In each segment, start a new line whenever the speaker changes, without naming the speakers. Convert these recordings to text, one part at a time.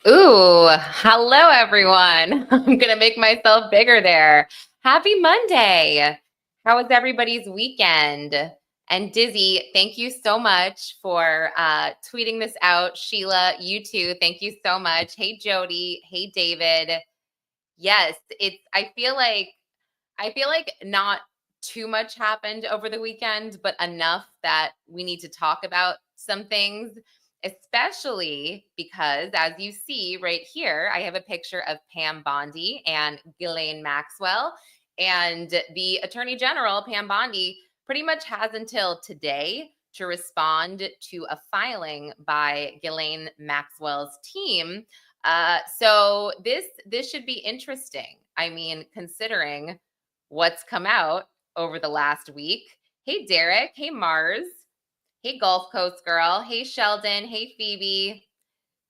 Ooh, hello everyone. I'm gonna make myself bigger there. Happy Monday. How was everybody's weekend? And Dizzy, thank you so much for tweeting this out. Sheila, you too. Thank you so much. Hey Jody. Hey David. Yes, it's. I feel like not too much happened over the weekend, but enough that we need to talk about some things, especially because, as you see right here, I have a picture of Pam Bondi and Ghislaine Maxwell. And the Attorney General, Pam Bondi, pretty much has until today to respond to a filing by Ghislaine Maxwell's team. So this should be interesting. I mean, considering what's come out over the last week. Hey, Derek. Hey, Mars. Hey, Gulf Coast girl. Hey, Sheldon. Hey, Phoebe.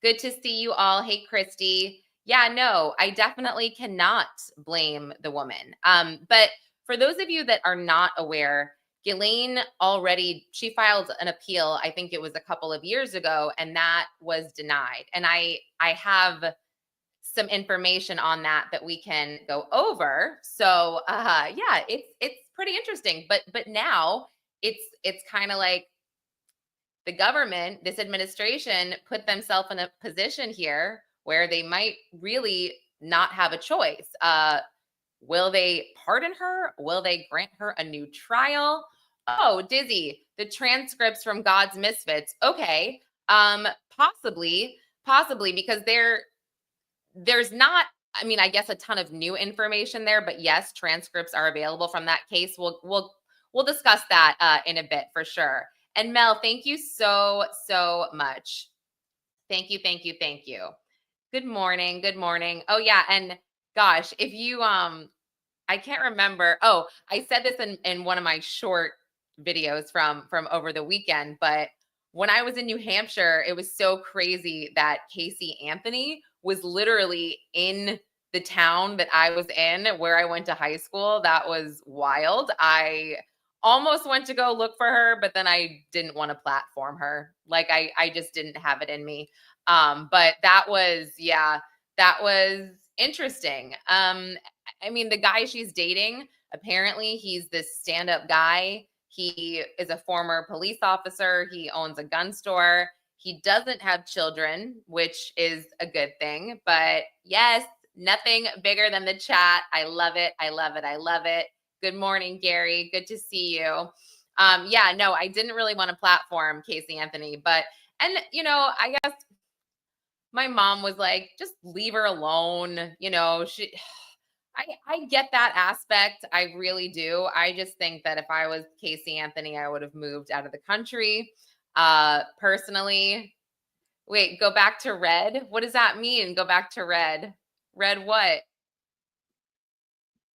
Good to see you all. Hey, Christy. Yeah, no, I definitely cannot blame the woman. But for those of you that are not aware, Ghislaine she filed an appeal, I think it was a couple of years ago, and that was denied. And I have some information on that we can go over. So yeah, it's pretty interesting. But now it's kind of like the government, this administration, put themselves in a position here where they might really not have a choice. Will they pardon her? Will they grant her a new trial? Oh, Dizzy, the transcripts from God's Misfits. Okay, possibly because there's not, I mean, I guess a ton of new information there, but yes, transcripts are available from that case. We'll discuss that in a bit for sure. And Mel, thank you so much. Thank you. Good morning. Good morning. Oh yeah, and gosh, if you I can't remember. Oh, I said this in one of my short videos from over the weekend, but when I was in New Hampshire, it was so crazy that Casey Anthony was literally in the town that I was in where I went to high school. That was wild. I almost went to go look for her, but then I didn't want to platform her. Like I just didn't have it in me. But that was interesting. I mean, the guy she's dating, apparently he's this stand-up guy. He is a former police officer. He owns a gun store. He doesn't have children, which is a good thing. But yes, nothing bigger than the chat. I love it. I love it. I love it. Good morning, Gary. Good to see you. Yeah, no, I didn't really want to platform Casey Anthony, and I guess my mom was like, just leave her alone. I get that aspect. I really do. I just think that if I was Casey Anthony, I would have moved out of the country. Personally, wait, go back to red. What does that mean? Go back to red. Red what?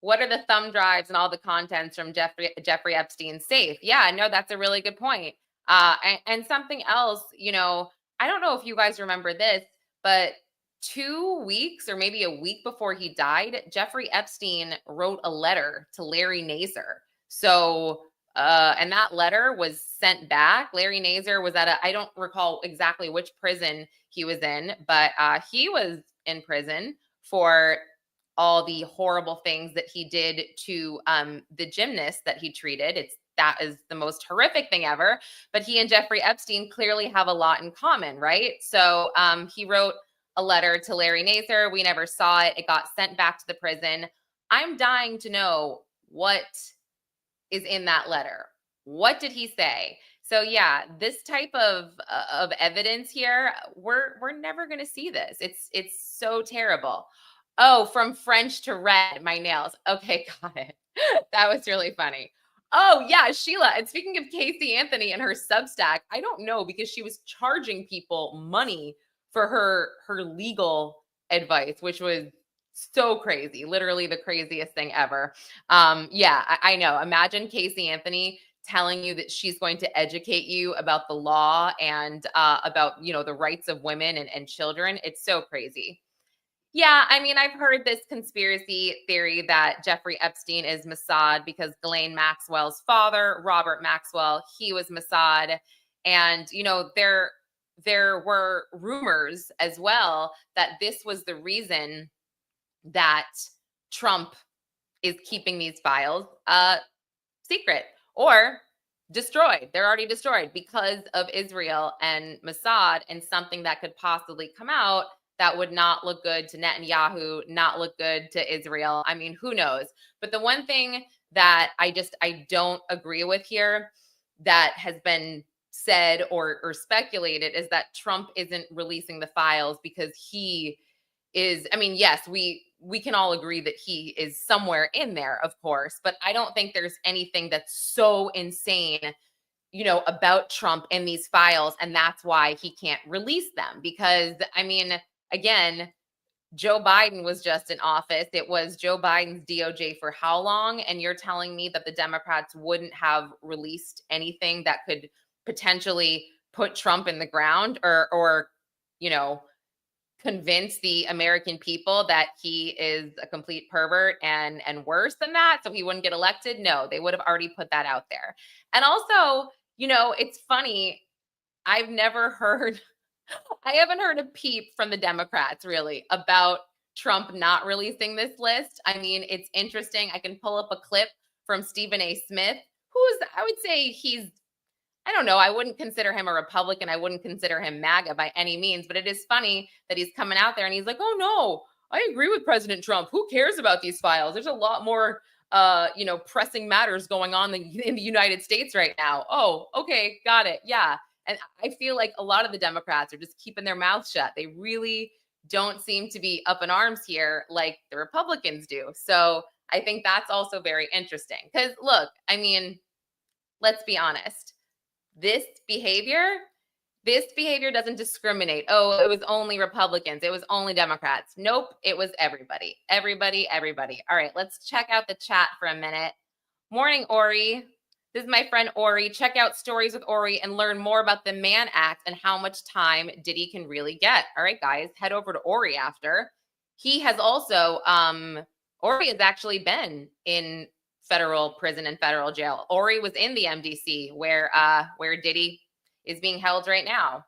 What are the thumb drives and all the contents from Jeffrey Epstein's safe? Yeah, no, that's a really good point. And something else, I don't know if you guys remember this, but 2 weeks or maybe a week before he died, Jeffrey Epstein wrote a letter to Larry Nassar. So, and that letter was sent back. Larry Nassar was I don't recall exactly which prison he was in, but he was in prison for all the horrible things that he did to the gymnast that he treated. That is the most horrific thing ever. But he and Jeffrey Epstein clearly have a lot in common, right? So he wrote a letter to Larry Nassar. We never saw it. It got sent back to the prison. I'm dying to know what is in that letter. What did he say? So yeah, this type of evidence here, we're never going to see this. It's so terrible. Oh, from French to red, my nails. Okay, got it. That was really funny. Oh, yeah, Sheila. And speaking of Casey Anthony and her Substack, I don't know because she was charging people money for her legal advice, which was so crazy. Literally the craziest thing ever. Yeah, I know. Imagine Casey Anthony telling you that she's going to educate you about the law and about, the rights of women and children. It's so crazy. Yeah, I mean, I've heard this conspiracy theory that Jeffrey Epstein is Mossad because Ghislaine Maxwell's father, Robert Maxwell, he was Mossad. And, there were rumors as well that this was the reason that Trump is keeping these files secret or destroyed. They're already destroyed because of Israel and Mossad, and something that could possibly come out that would not look good to Netanyahu, not look good to Israel. I mean, who knows? But the one thing that I don't agree with here that has been said or speculated is that Trump isn't releasing the files because he is, I mean, yes, we can all agree that he is somewhere in there, of course, but I don't think there's anything that's so insane, about Trump in these files, and that's why he can't release them. Because, I mean, again, Joe Biden was just in office. It was Joe Biden's DOJ for how long? And you're telling me that the Democrats wouldn't have released anything that could potentially put Trump in the ground or convince the American people that he is a complete pervert and worse than that, so he wouldn't get elected? No, they would have already put that out there. And also, it's funny. I haven't heard a peep from the Democrats really about Trump not releasing this list. I mean, it's interesting. I can pull up a clip from Stephen A. Smith, I would say I don't know. I wouldn't consider him a Republican. I wouldn't consider him MAGA by any means, but it is funny that he's coming out there and he's like, oh no, I agree with President Trump. Who cares about these files? There's a lot more, pressing matters going on in the United States right now. Oh, okay. Got it. Yeah. And I feel like a lot of the Democrats are just keeping their mouths shut. They really don't seem to be up in arms here like the Republicans do. So I think that's also very interesting because look, I mean, let's be honest. This behavior doesn't discriminate. Oh, it was only Republicans. It was only Democrats. Nope. It was everybody. Everybody. All right. Let's check out the chat for a minute. Morning, Ori. This is my friend Ori. Check out Stories with Ori and learn more about the Mann Act and how much time Diddy can really get. All right, guys, head over to Ori after. He has also, Ori has actually been in federal prison and federal jail. Ori was in the MDC where Diddy is being held right now.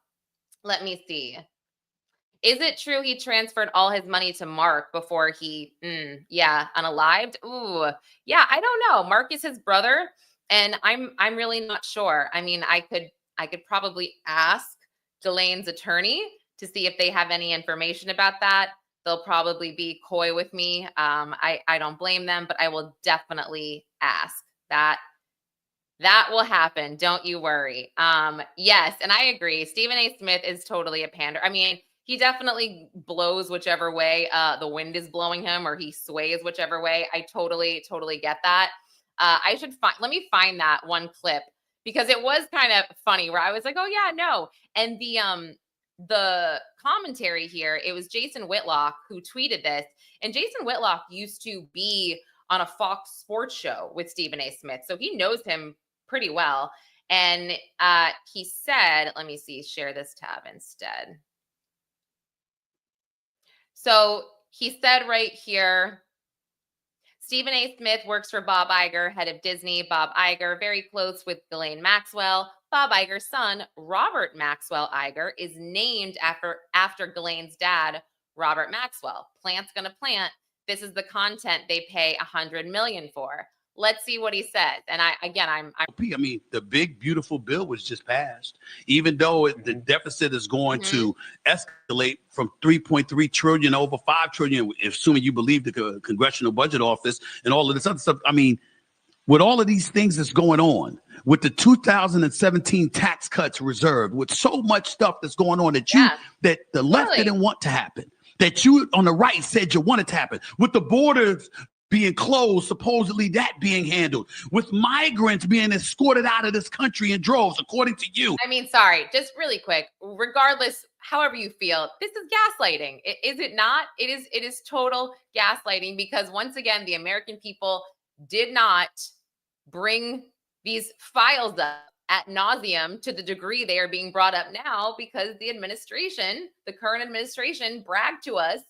Let me see. Is it true he transferred all his money to Mark before he, unalived? Ooh, yeah, I don't know. Mark is his brother, and I'm really not sure. I mean, I could probably ask Ghislaine's attorney to see if they have any information about that. They'll probably be coy with me. I don't blame them, but I will definitely ask that. That will happen. Don't you worry. Yes, and I agree. Stephen A. Smith is totally a pander. I mean, he definitely blows whichever way the wind is blowing him, or he sways whichever way. I totally get that. Let me find that one clip because it was kind of funny where I was like, oh yeah, no. And the commentary here, it was Jason Whitlock who tweeted this, and Jason Whitlock used to be on a Fox Sports show with Stephen A. Smith, so he knows him pretty well. And he said, let me see, share this tab instead. So he said right here, Stephen A. Smith works for Bob Iger, head of Disney. Bob Iger, very close with Ghislaine Maxwell. Bob Iger's son, Robert Maxwell Iger, is named after Ghislaine's dad, Robert Maxwell. Plant's gonna plant. This is the content they pay $100 million for. Let's see what he says. And
I mean, the big, beautiful bill was just passed, even though the deficit is going to escalate from 3.3 trillion over 5 trillion, assuming you believe the Congressional Budget Office and all of this other stuff. I mean, with all of these things that's going on, with the 2017 tax cuts reserved, with so much stuff that's going on that the left didn't want to happen, that you on the right said you wanted to happen, with the borders being closed, supposedly that being handled, with migrants being escorted out of this country in droves, according to you.
I mean, sorry, just really quick, regardless, however you feel, this is gaslighting. Is it not? It is total gaslighting, because once again, the American people did not bring these files up ad nauseum to the degree they are being brought up now, because the current administration bragged to us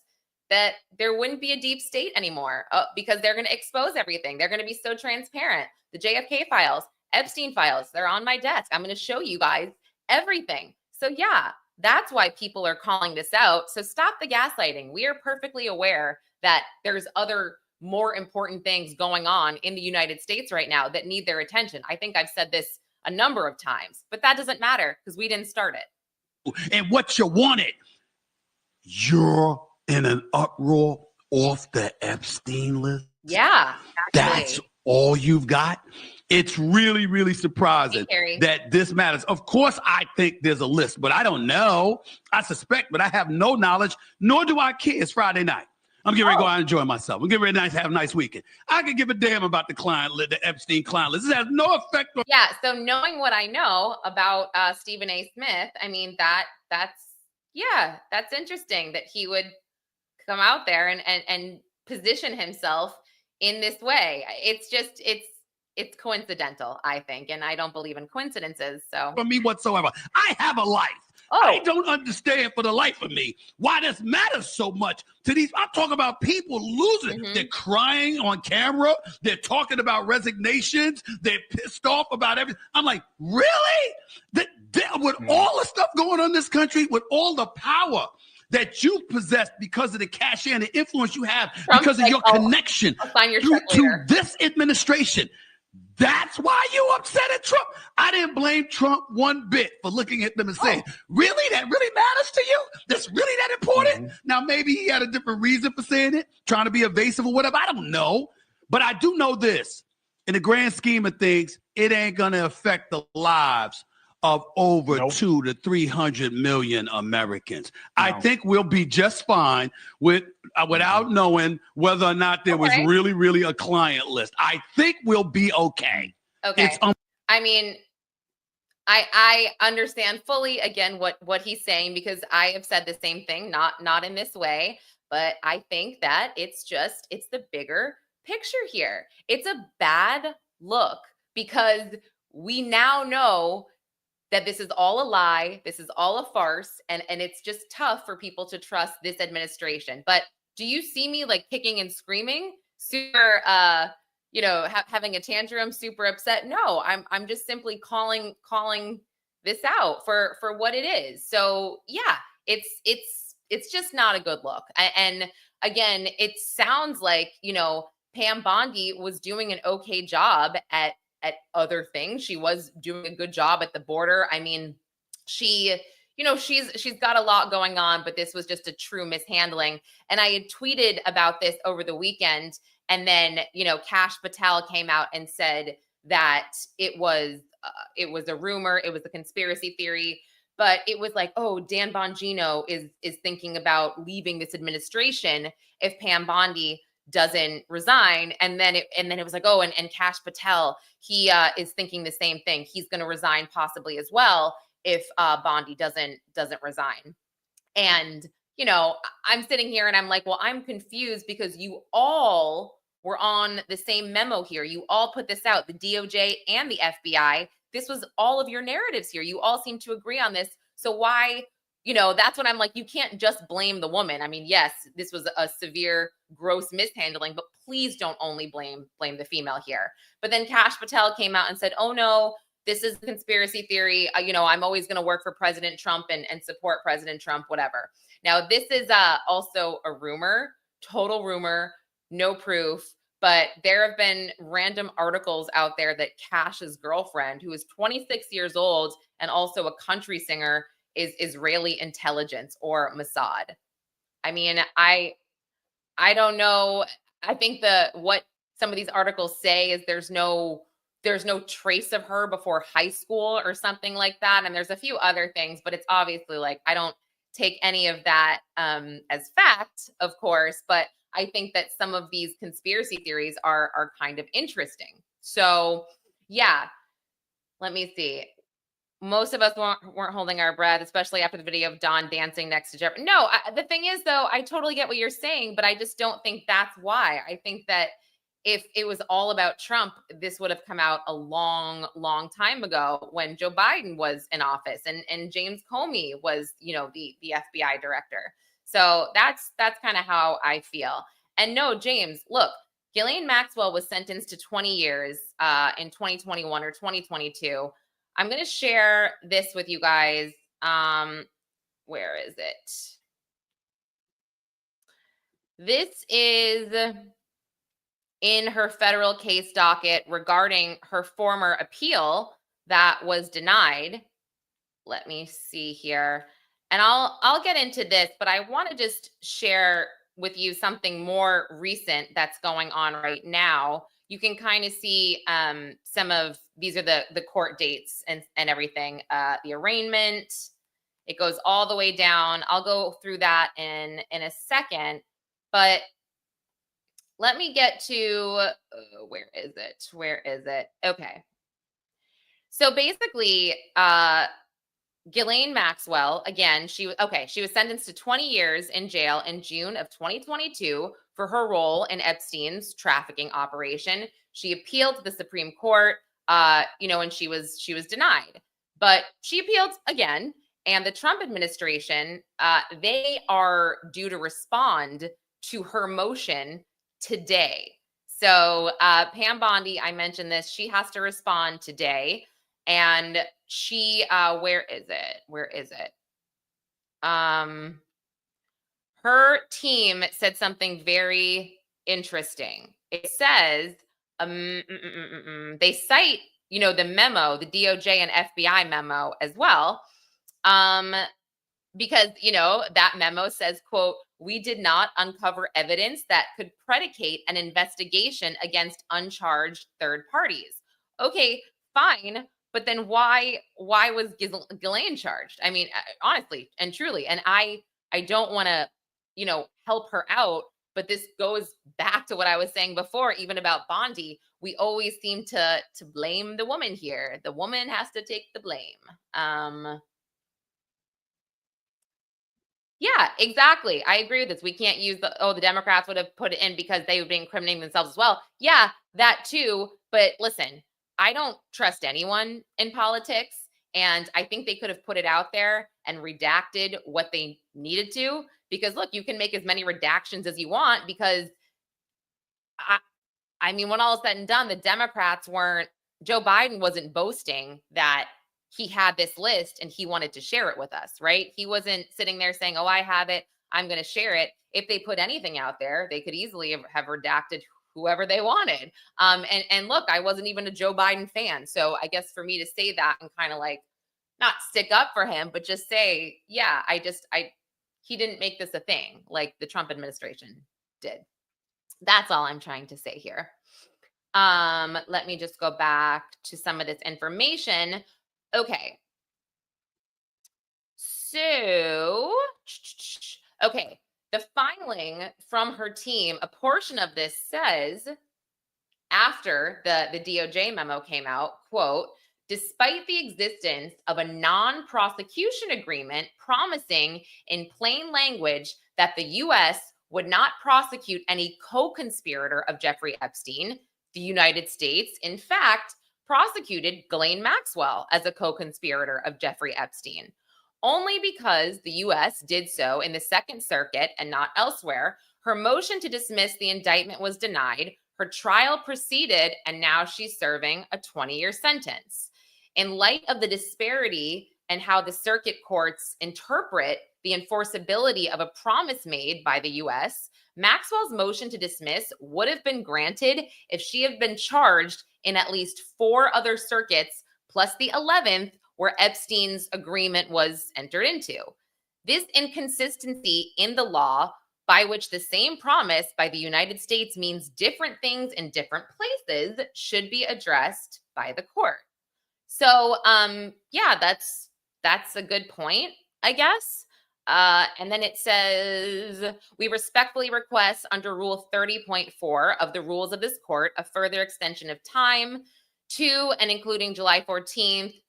that there wouldn't be a deep state anymore because they're going to expose everything. They're going to be so transparent. The JFK files, Epstein files, they're on my desk. I'm going to show you guys everything. So yeah, That's why people are calling this out. So stop the gaslighting. We are perfectly aware that there's other more important things going on in the United States right now that need their attention. I think I've said this a number of times, but that doesn't matter because we didn't start it.
And what you wanted, you're in an uproar off the Epstein list.
Yeah,
that's all you've got. It's really, really surprising that this matters. Of course, I think there's a list, but I don't know. I suspect, but I have no knowledge, nor do I care. It's Friday night. I'm getting ready to go out and enjoy myself. I'm getting ready to have a nice weekend. I could give a damn about the Epstein client list. This has no effect on.
Yeah. So knowing what I know about Stephen A. Smith, I mean, that's interesting that he would come out there and position himself in this way. It's coincidental, I think, and I don't believe in coincidences. So
for me whatsoever, I have a life. I don't understand for the life of me why this matters so much to these. I'm talking about people losing. Mm-hmm. They're crying on camera. They're talking about resignations. They're pissed off about everything. I'm like, really? With all the stuff going on in this country, with all the power that you possess because of the cachet and the influence you have, because of your connection to this administration. That's why you upset at Trump. I didn't blame Trump one bit for looking at them and saying, really? That really matters to you? That's really that important? Mm-hmm. Now, maybe he had a different reason for saying it, trying to be evasive or whatever. I don't know. But I do know this. In the grand scheme of things, it ain't going to affect the lives of over 200 to 300 million Americans. No. I think we'll be just fine without knowing whether or not there was really, really a client list. I think we'll be okay.
Okay. I mean, I understand fully again what he's saying, because I have said the same thing, not in this way, but I think that it's the bigger picture here. It's a bad look because we now know that this is all a lie, this is all a farce, and it's just tough for people to trust this administration. But do you see me like kicking and screaming, super, having a tantrum, super upset? No, I'm just simply calling this out for what it is. So yeah, it's just not a good look. And again, it sounds like Pam Bondi was doing an okay job at other things. She was doing a good job at the border. I mean, she's got a lot going on, but this was just a true mishandling. And I had tweeted about this over the weekend. And then, Kash Patel came out and said that it was a rumor. It was a conspiracy theory, but it was like, oh, Dan Bongino is thinking about leaving this administration if Pam Bondi doesn't resign. And then it was like, oh, and Kash Patel, he is thinking the same thing. He's going to resign possibly as well if Bondi doesn't resign. And I'm sitting here and I'm like, well, I'm confused because you all were on the same memo here. You all put this out, the DOJ and the FBI. This was all of your narratives here. You all seem to agree on this. So why? That's when I'm like, you can't just blame the woman. I mean, yes, this was a severe, gross mishandling, but please don't only blame the female here. But then Kash Patel came out and said, oh no, this is a conspiracy theory. I'm always going to work for President Trump and support President Trump, whatever. Now, this is also a rumor, total rumor, no proof, but there have been random articles out there that Kash's girlfriend, who is 26 years old and also a country singer, is Israeli intelligence or Mossad. I mean, I don't know. I think what some of these articles say is there's no trace of her before high school or something like that. And there's a few other things, but it's obviously like, I don't take any of that as fact, of course, but I think that some of these conspiracy theories are kind of interesting. So yeah, let me see. Most of us weren't holding our breath, especially after the video of Don dancing next to Jeffrey. No, the thing is, though, I totally get what you're saying, but I just don't think that's why. I think that if it was all about Trump, this would have come out a long, long time ago when Joe Biden was in office and James Comey was, the FBI director. So that's kind of how I feel. And no, James, look, Ghislaine Maxwell was sentenced to 20 years in 2021 or 2022. I'm going to share this with you guys. Where is it? This is in her federal case docket regarding her former appeal that was denied. Let me see here. And I'll get into this, but I want to just share with you something more recent that's going on right now. You can kind of see some of these are the court dates and everything. The arraignment, it goes all the way down. I'll go through that in a second, but let me get to where is it? Where is it? Okay. So basically, Ghislaine Maxwell, again, she was sentenced to 20 years in jail in June of 2022 for her role in Epstein's trafficking operation. She appealed to the Supreme Court, and she was denied. But she appealed again, and the Trump administration, they are due to respond to her motion today. So Pam Bondi, I mentioned this, she has to respond today. And she, where is it? Her team said something very interesting. It says, they cite, the memo, the DOJ and FBI memo as well. Because, that memo says, quote, "We did not uncover evidence that could predicate an investigation against uncharged third parties." Okay, fine. But then why was Ghislaine charged? I mean, honestly and truly, and I don't want to, help her out, but this goes back to what I was saying before, even about Bondi. We always seem to blame the woman here. The woman has to take the blame. Yeah, exactly. I agree with this. We can't use the Democrats would have put it in because they would be incriminating themselves as well. Yeah, that too. But listen, I don't trust anyone in politics. And I think they could have put it out there and redacted what they needed to. Because look, you can make as many redactions as you want because I mean, when all is said and done, the Democrats Joe Biden wasn't boasting that he had this list and he wanted to share it with us, right? He wasn't sitting there saying, "Oh, I have it, I'm going to share it." If they put anything out there, they could easily have redacted whoever they wanted. And look, I wasn't even a Joe Biden fan. So I guess for me to say that and kind of like not stick up for him, but just say, yeah, he didn't make this a thing like the Trump administration did. That's all I'm trying to say here. Let me just go back to some of this information. Okay. So, okay. The filing from her team, a portion of this says, after the DOJ memo came out, quote, "Despite the existence of a non-prosecution agreement promising in plain language that the U.S. would not prosecute any co-conspirator of Jeffrey Epstein, the United States, in fact, prosecuted Ghislaine Maxwell as a co-conspirator of Jeffrey Epstein. Only because the U.S. did so in the Second Circuit and not elsewhere, her motion to dismiss the indictment was denied, her trial proceeded, and now she's serving a 20-year sentence. In light of the disparity and how the circuit courts interpret the enforceability of a promise made by the U.S., Maxwell's motion to dismiss would have been granted if she had been charged in at least 4 other circuits, plus the 11th, where Epstein's agreement was entered into. This inconsistency in the law, by which the same promise by the United States means different things in different places, should be addressed by the court. So, yeah, that's a good point, I guess. And then it says, "We respectfully request under Rule 30.4 of the rules of this court a further extension of time to and including July 14th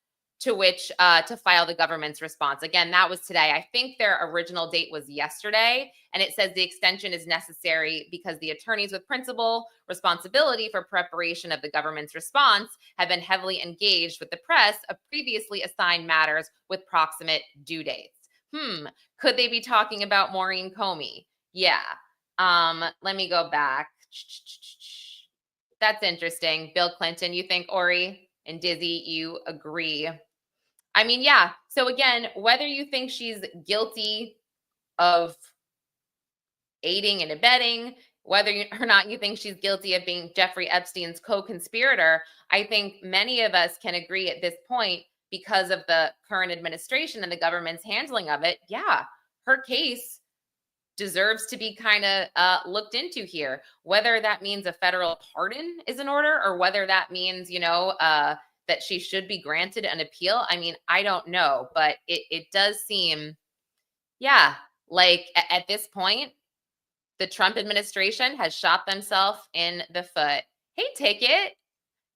to which to file the government's response." Again, that was today. I think their original date was yesterday, and it says the extension is necessary because the attorneys with principal responsibility for preparation of the government's response have been heavily engaged with the press of previously assigned matters with proximate due dates. Could they be talking about Maureen Comey? Yeah. Let me go back. That's interesting. Bill Clinton, you think, Ori? And Dizzy, you agree. I mean, yeah. So again, whether you think she's guilty of aiding and abetting, whether or not you think she's guilty of being Jeffrey Epstein's co-conspirator, I think many of us can agree at this point, because of the current administration and the government's handling of it, yeah, her case deserves to be kind of looked into here. Whether that means a federal pardon is in order, or whether that means, that she should be granted an appeal. I mean, I don't know, but it does seem, yeah, like at this point, the Trump administration has shot themselves in the foot. Hey, Ticket.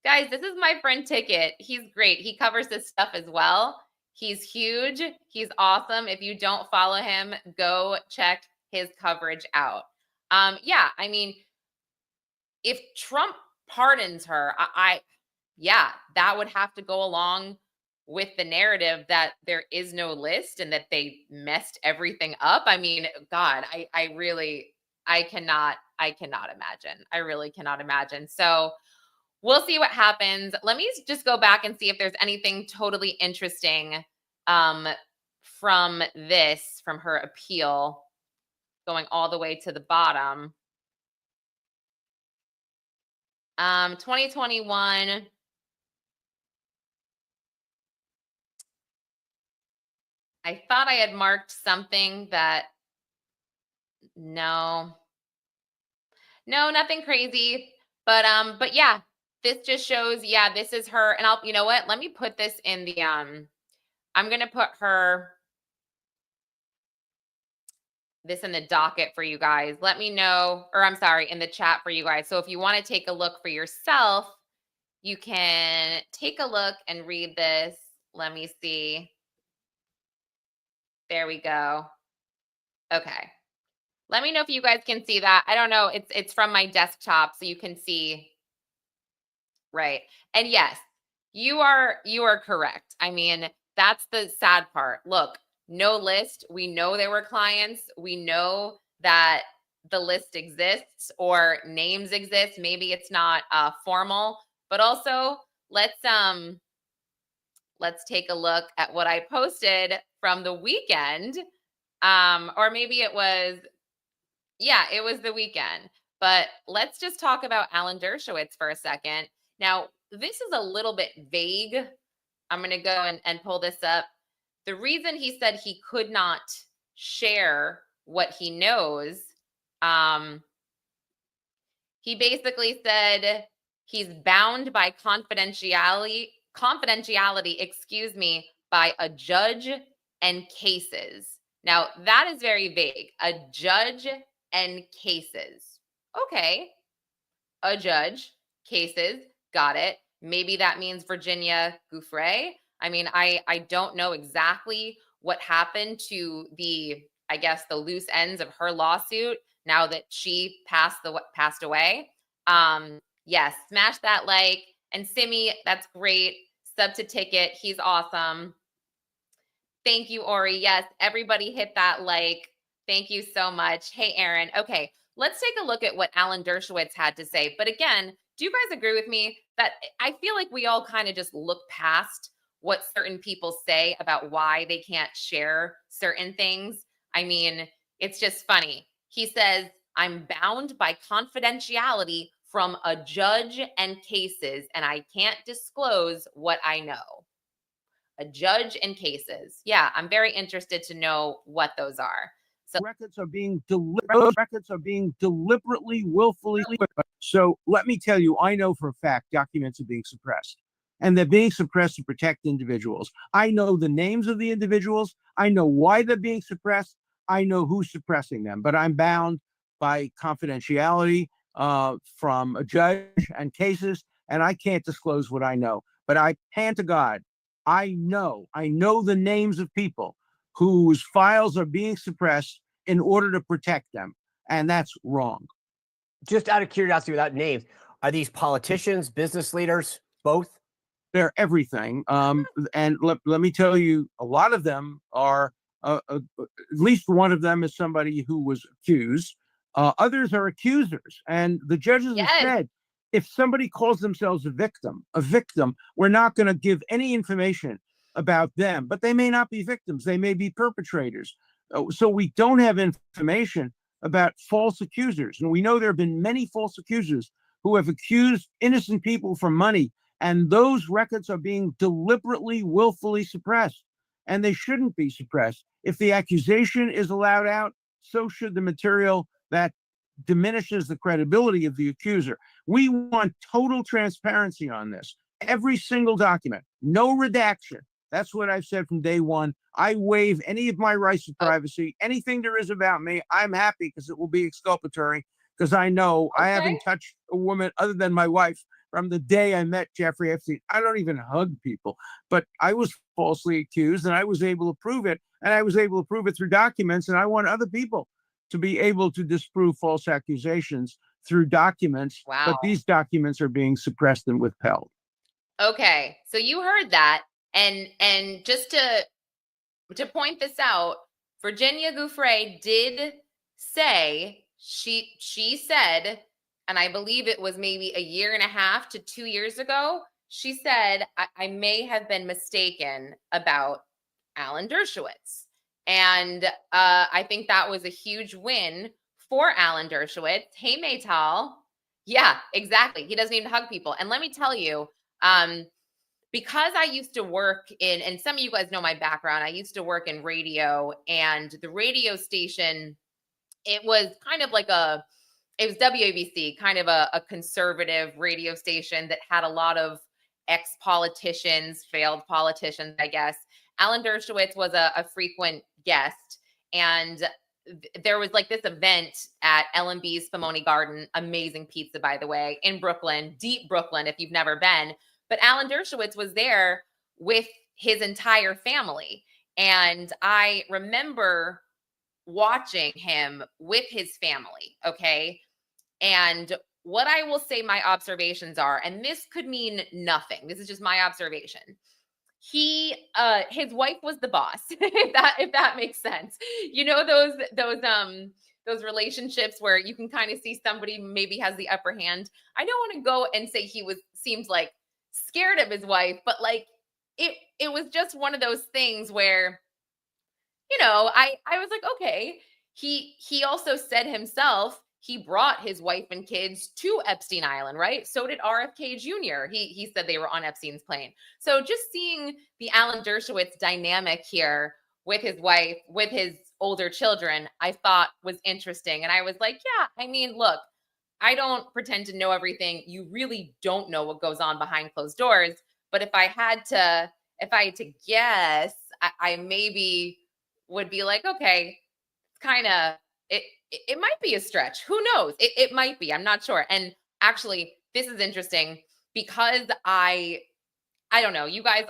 Guys, this is my friend Ticket. He's great. He covers this stuff as well. He's huge. He's awesome. If you don't follow him, go check his coverage out. Yeah, I mean, if Trump pardons her, yeah, that would have to go along with the narrative that there is no list and that they messed everything up. I mean, God, I cannot imagine. I really cannot imagine. So we'll see what happens. Let me just go back and see if there's anything totally interesting from her appeal, going all the way to the bottom. 2021. I thought I had marked something that, no, nothing crazy. But yeah, this just shows, yeah, this is her. And you know what? Let me put this in the, I'm going to put this in the docket for you guys. Let me know, or I'm sorry, in the chat for you guys. So if you want to take a look for yourself, you can take a look and read this. Let me see. There we go. Okay. Let me know if you guys can see that. I don't know. It's from my desktop, so you can see. Right. And yes, you are correct. I mean, that's the sad part. Look, no list. We know there were clients. We know that the list exists or names exist. Maybe it's not formal, but also let's take a look at what I posted from the weekend. Or maybe it was, yeah, it was the weekend. But let's just talk about Alan Dershowitz for a second. Now, this is a little bit vague. I'm going to go and pull this up. The reason he said he could not share what he knows, he basically said he's bound by confidentiality, by a judge and cases. Now, that is very vague. A judge and cases. Okay. A judge, cases, got it. Maybe that means Virginia Giuffre. I mean, I don't know exactly what happened to the loose ends of her lawsuit now that she passed away. Yes, smash that like. And Simi, that's great. Sub to Ticket, he's awesome. Thank you, Ori. Yes, everybody hit that like. Thank you so much. Hey, Aaron. Okay, let's take a look at what Alan Dershowitz had to say. But again, do you guys agree with me that I feel like we all kind of just look past what certain people say about why they can't share certain things? I mean, it's just funny. He says, I'm bound by confidentiality from a judge and cases, and I can't disclose what I know. A judge and cases. Yeah, I'm very interested to know what those are. So
records are being deliberately, willfully. So let me tell you, I know for a fact documents are being suppressed, and they're being suppressed to protect individuals. I know the names of the individuals. I know why they're being suppressed. I know who's suppressing them, but I'm bound by confidentiality from a judge and cases, and I can't disclose what I know. But I hand to God, I know the names of people whose files are being suppressed in order to protect them. And that's wrong.
Just out of curiosity, without names, are these politicians, business leaders, both?
They're everything. And let me tell you, a lot of them are, at least one of them is somebody who was accused. Others are accusers. And the judges have said, if somebody calls themselves a victim, we're not going to give any information about them, but they may not be victims. They may be perpetrators. So we don't have information about false accusers. And we know there have been many false accusers who have accused innocent people for money. And those records are being deliberately, willfully suppressed. And they shouldn't be suppressed. If the accusation is allowed out, so should the material that diminishes the credibility of the accuser. We want total transparency on this. Every single document, no redaction. That's what I've said from day one. I waive any of my rights of privacy. Anything there is about me, I'm happy because it will be exculpatory, because I know I haven't touched a woman other than my wife from the day I met Jeffrey Epstein. I don't even hug people, but I was falsely accused and I was able to prove it. And I was able to prove it through documents. And I want other people to be able to disprove false accusations through documents.
Wow.
But these documents are being suppressed and withheld.
Okay. So you heard that. And just to point this out, Virginia Giuffre did say, she said, and I believe it was maybe a year and a half to 2 years ago, she said, I may have been mistaken about Alan Dershowitz. And I think that was a huge win for Alan Dershowitz. Hey, Maytal. Yeah, exactly. He doesn't even hug people. And let me tell you, because I used to work in, and some of you guys know my background, I used to work in radio, and the radio station, it was kind of like it was WABC, kind of a conservative radio station that had a lot of ex-politicians, failed politicians, I guess. Alan Dershowitz was a frequent guest, and there was like this event at L&B's Spumoni Garden, amazing pizza, by the way, in Brooklyn, deep Brooklyn, if you've never been. But Alan Dershowitz was there with his entire family. And I remember watching him with his family, okay? And what I will say my observations are, and this could mean nothing, this is just my observation. His wife was the boss, if that makes sense. You know, those relationships where you can kind of see somebody maybe has the upper hand. I don't want to go and say seems like scared of his wife, but like it was just one of those things where, you know, I was like, okay. He also said himself, he brought his wife and kids to Epstein Island, right? So did RFK Jr. He said they were on Epstein's plane. So just seeing the Alan Dershowitz dynamic here with his wife, with his older children, I thought was interesting. And I was like, yeah, I mean, look, I don't pretend to know everything. You really don't know what goes on behind closed doors. But if I had to guess, I maybe would be like, okay, kind of, it might be a stretch. Who knows? It might be. I'm not sure. And actually, this is interesting because I don't know. You guys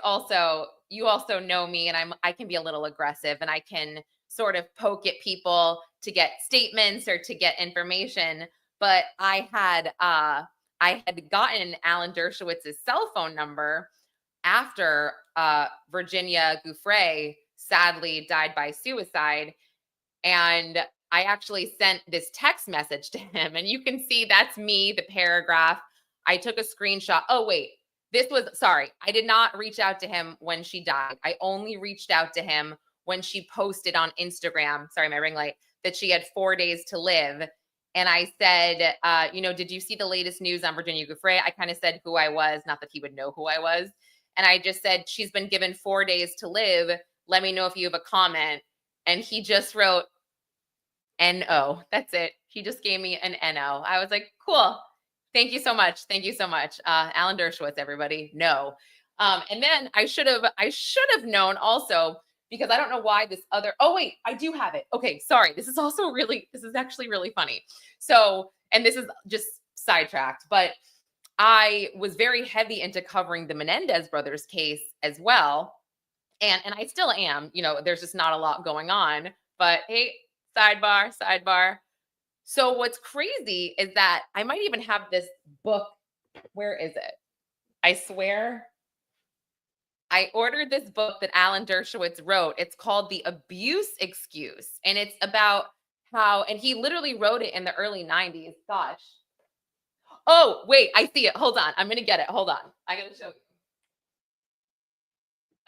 you also know me, and I can be a little aggressive, and I can sort of poke at people to get statements or to get information. But I had gotten Alan Dershowitz's cell phone number after Virginia Giuffre sadly died by suicide. And I actually sent this text message to him, and you can see that's me, the paragraph. I took a screenshot. Oh, wait, I did not reach out to him when she died. I only reached out to him when she posted on Instagram, sorry, my ring light, that she had 4 days to live. And I said, did you see the latest news on Virginia Giuffre? I kind of said who I was, not that he would know who I was. And I just said, she's been given 4 days to live. Let me know if you have a comment. And he just wrote, NO. That's it. He just gave me an NO. I was like, cool. Thank you so much. Thank you so much. Alan Dershowitz, everybody. No. And then I should have known also, because I don't know why oh wait, I do have it. Okay. Sorry. This is actually really funny. So, and this is just sidetracked, but I was very heavy into covering the Menendez brothers case as well. And I still am, there's just not a lot going on, but hey, sidebar. So what's crazy is that I might even have this book. Where is it? I swear I ordered this book that Alan Dershowitz wrote. It's called The Abuse Excuse. And it's about and he literally wrote it in the early 90s. Gosh. Oh, wait, I see it. Hold on. I'm going to get it. Hold on. I got to show you.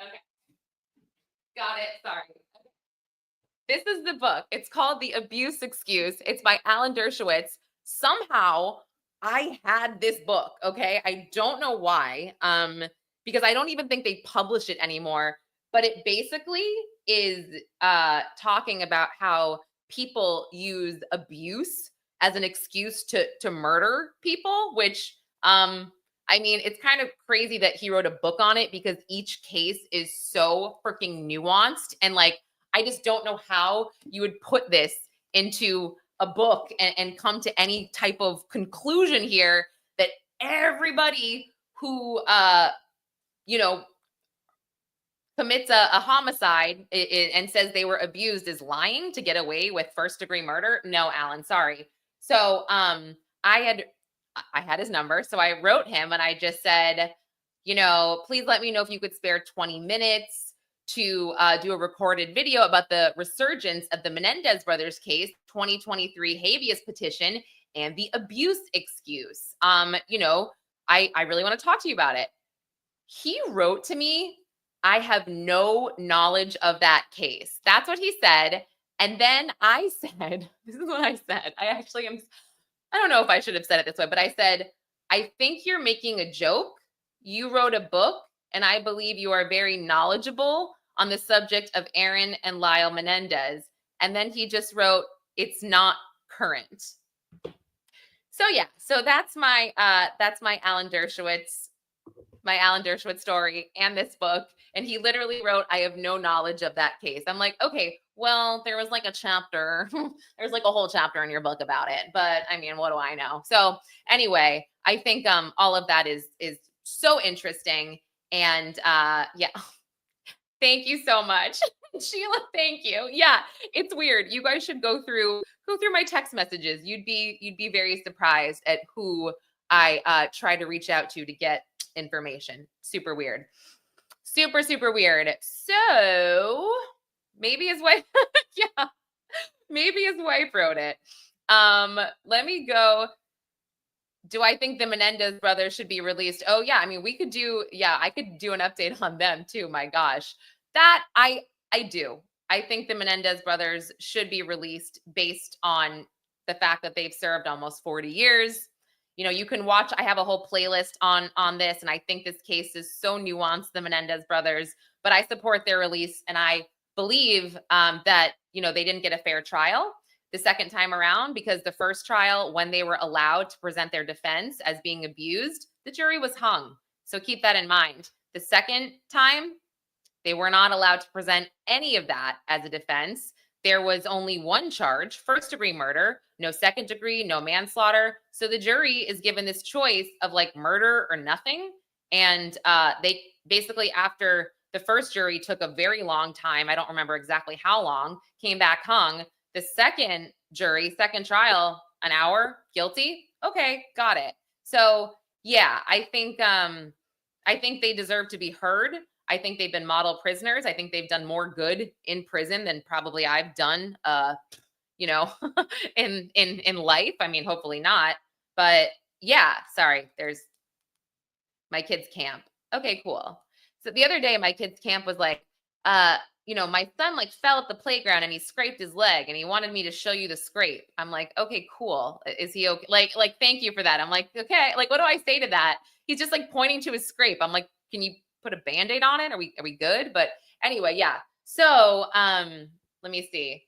Okay. got it. Sorry. This is the book. It's called The Abuse Excuse. It's by Alan Dershowitz. Somehow I had this book, okay? I don't know why, because I don't even think they publish it anymore, but it basically is talking about how people use abuse as an excuse to murder people, which, I mean, it's kind of crazy that he wrote a book on it because each case is so freaking nuanced. And like, I just don't know how you would put this into a book and come to any type of conclusion here that everybody who, you know, commits a homicide and says they were abused is lying to get away with first-degree murder. No, Alan, sorry. So I had his number. So I wrote him and I just said, you know, please let me know if you could spare 20 minutes to do a recorded video about the resurgence of the Menendez brothers case, 2023 habeas petition, and the abuse excuse. You know, I really want to talk to you about it. He wrote to me, I have no knowledge of that case. That's what he said. And then I said, this is what I said. I don't know if I should have said it this way, but I said, I think you're making a joke. You wrote a book, and I believe you are very knowledgeable on the subject of Aaron and Lyle Menendez. And then he just wrote, it's not current. So yeah, so that's my Alan Dershowitz story and this book. And he literally wrote, I have no knowledge of that case. I'm like, okay, well, there was like a chapter, there's like a whole chapter in your book about it. But I mean, what do I know? So anyway, I think all of that is so interesting. And yeah, thank you so much. Sheila, thank you. Yeah, it's weird. You guys should go through my text messages. You'd be very surprised at who I try to reach out to get information. Super weird. Super, super weird. So maybe his wife, yeah, maybe his wife wrote it. Let me go. Do I think the Menendez brothers should be released? Oh yeah. I mean, I could do an update on them too. My gosh, that I do. I think the Menendez brothers should be released based on the fact that they've served almost 40 years. You know, you can watch, I have a whole playlist on this, and I think this case is so nuanced, the Menendez brothers, but I support their release. And I believe that, you know, they didn't get a fair trial the second time around, because the first trial, when they were allowed to present their defense as being abused, the jury was hung. So keep that in mind. The second time, they were not allowed to present any of that as a defense. There was only one charge, first-degree murder, no second degree, no manslaughter. So the jury is given this choice of like murder or nothing. And they basically, after the first jury took a very long time, I don't remember exactly how long, came back hung. The second jury, second trial, an hour, guilty. Okay, got it. So yeah, I think they deserve to be heard. I think they've been model prisoners. I think they've done more good in prison than probably I've done, you know, in life. I mean, hopefully not. But yeah, sorry, there's my kids' camp. Okay, cool. So the other day, my kids' camp was like, you know, my son like fell at the playground and he scraped his leg and he wanted me to show you the scrape. I'm like, okay, cool. Is he okay? Like, thank you for that. I'm like, okay, like, what do I say to that? He's just like pointing to his scrape. I'm like, can you put a Band-Aid on it? Are we good? But anyway, yeah. So let me see.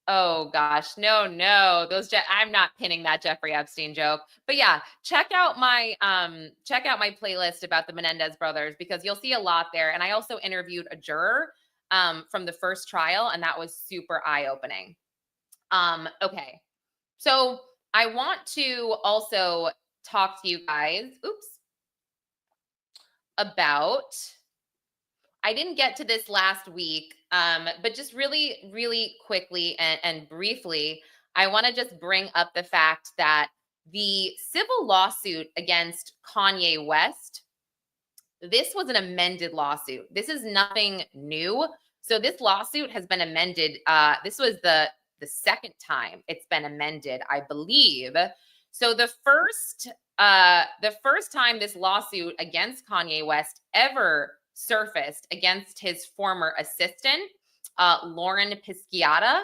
Oh gosh, no, I'm not pinning that Jeffrey Epstein joke. But yeah, check out my playlist about the Menendez brothers, because you'll see a lot there. And I also interviewed a juror from the first trial, and that was super eye-opening. Okay. So I want to also talk to you guys. About, I didn't get to this last week, but just really, really quickly and briefly, I want to just bring up the fact that the civil lawsuit against Kanye West, this was an amended lawsuit. This is nothing new. So this lawsuit has been amended. This was the second time it's been amended, I believe. So the first time this lawsuit against Kanye West ever surfaced against his former assistant, Lauren Pisciata.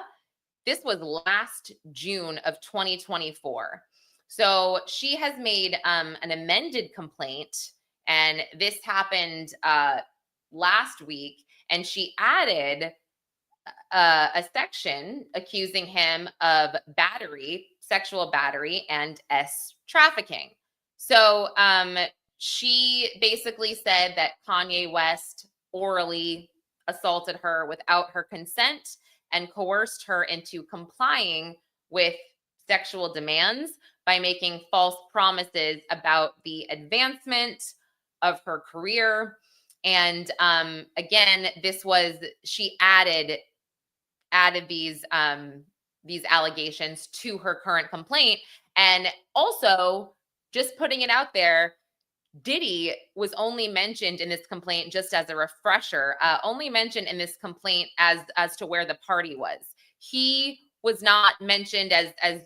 This was last June of 2024. So she has made an amended complaint, and this happened last week. And she added a section accusing him of battery, sexual battery, and trafficking. So she basically said that Kanye West orally assaulted her without her consent and coerced her into complying with sexual demands by making false promises about the advancement of her career. And again, she added these allegations to her current complaint. And also, just putting it out there, Diddy was only mentioned in this complaint, just as a refresher, only mentioned in this complaint as to where the party was. He was not mentioned as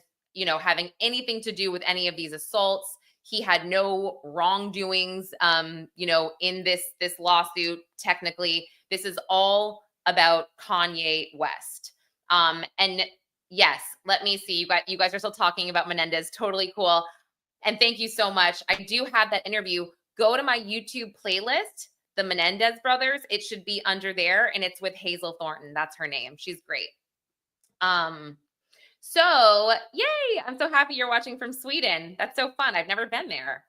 having anything to do with any of these assaults. He had no wrongdoings, in this lawsuit. Technically, this is all about Kanye West. And yes, let me see. You guys are still talking about Menendez. Totally cool. And thank you so much. I do have that interview. Go to my YouTube playlist, the Menendez brothers. It should be under there, and it's with Hazel Thornton. That's her name. She's great. So yay! I'm so happy you're watching from Sweden. That's so fun. I've never been there.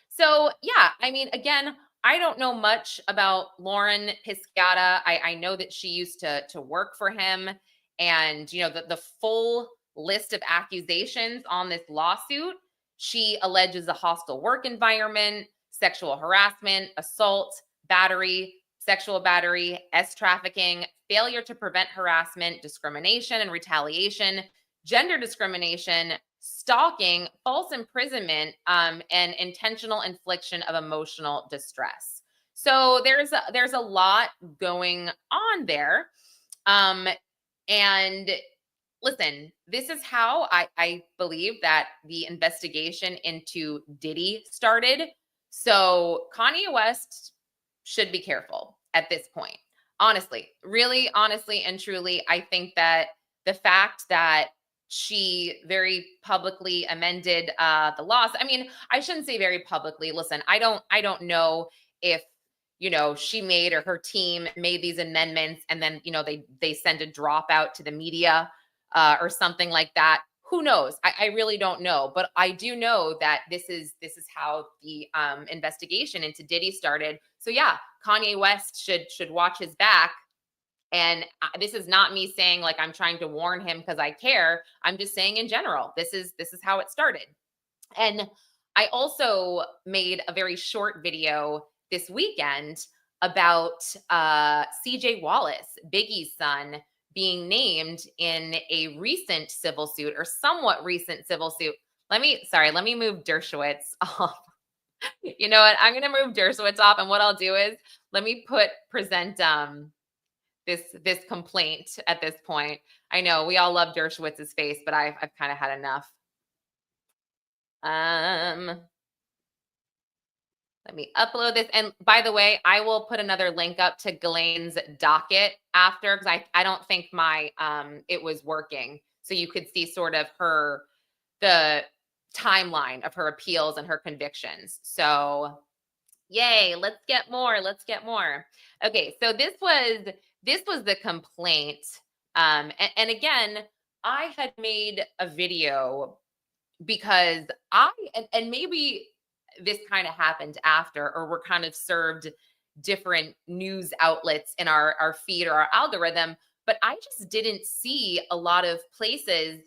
So yeah, I mean, again, I don't know much about Lauren Pisciata. I know that she used to work for him, and the full list of accusations on this lawsuit. She alleges a hostile work environment, sexual harassment, assault, battery, sexual battery, trafficking, failure to prevent harassment, discrimination and retaliation, gender discrimination, stalking, false imprisonment, and intentional infliction of emotional distress. So there's a lot going on there. And listen, this is how I believe that the investigation into Diddy started. So Kanye West should be careful at this point. Honestly, really, honestly, and truly, I think that the fact that she very publicly amended the laws. I mean, I shouldn't say very publicly. Listen, I don't know if she made or her team made these amendments and then they send a dropout to the media or something like that. Who knows? I really don't know, but I do know that this is how the investigation into Diddy started. So yeah, Kanye West should watch his back. And this is not me saying like I'm trying to warn him because I care. I'm just saying in general, this is how it started. And I also made a very short video this weekend about CJ Wallace, Biggie's son, being named in a recent civil suit or somewhat recent civil suit. Let me move Dershowitz off. You know what? I'm going to move Dershowitz off. And what I'll do is let me present this complaint at this point. I know we all love Dershowitz's face, but I've kind of had enough. Let me upload this. And by the way, I will put another link up to Ghislaine's docket after, because I don't think my it was working. So you could see sort of the timeline of her appeals and her convictions. So yay, let's get more. Okay, so this was the complaint. And again, I had made a video because and maybe this kind of happened after, or we're kind of served different news outlets in our feed or our algorithm, but I just didn't see a lot of places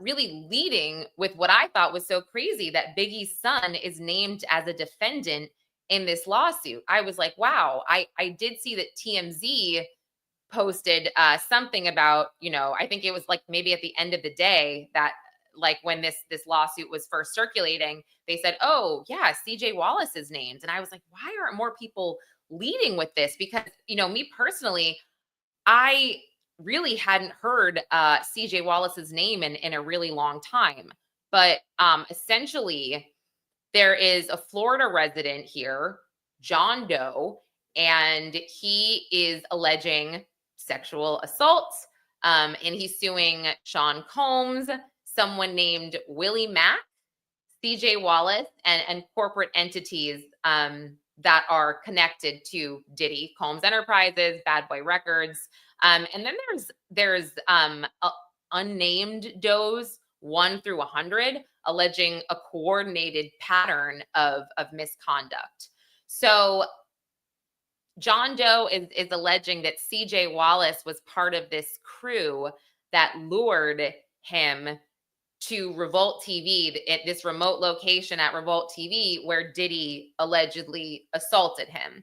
really leading with what I thought was so crazy, that Biggie's son is named as a defendant in this lawsuit. I was like, wow, I did see that TMZ posted something about, I think it was like maybe at the end of the day that like when this lawsuit was first circulating, they said, oh yeah, CJ Wallace is named. And I was like, why aren't more people leading with this? Because, me personally, I really hadn't heard CJ Wallace's name in a really long time. But essentially, there is a Florida resident here, John Doe, and he is alleging sexual assaults. And he's suing Sean Combs, someone named Willie Mack, CJ Wallace, and corporate entities that are connected to Diddy, Combs Enterprises, Bad Boy Records. And then there's unnamed does 1 through 100 alleging a coordinated pattern of misconduct. So John Doe is alleging that CJ Wallace was part of this crew that lured him to Revolt TV, at this remote location at Revolt TV where Diddy allegedly assaulted him.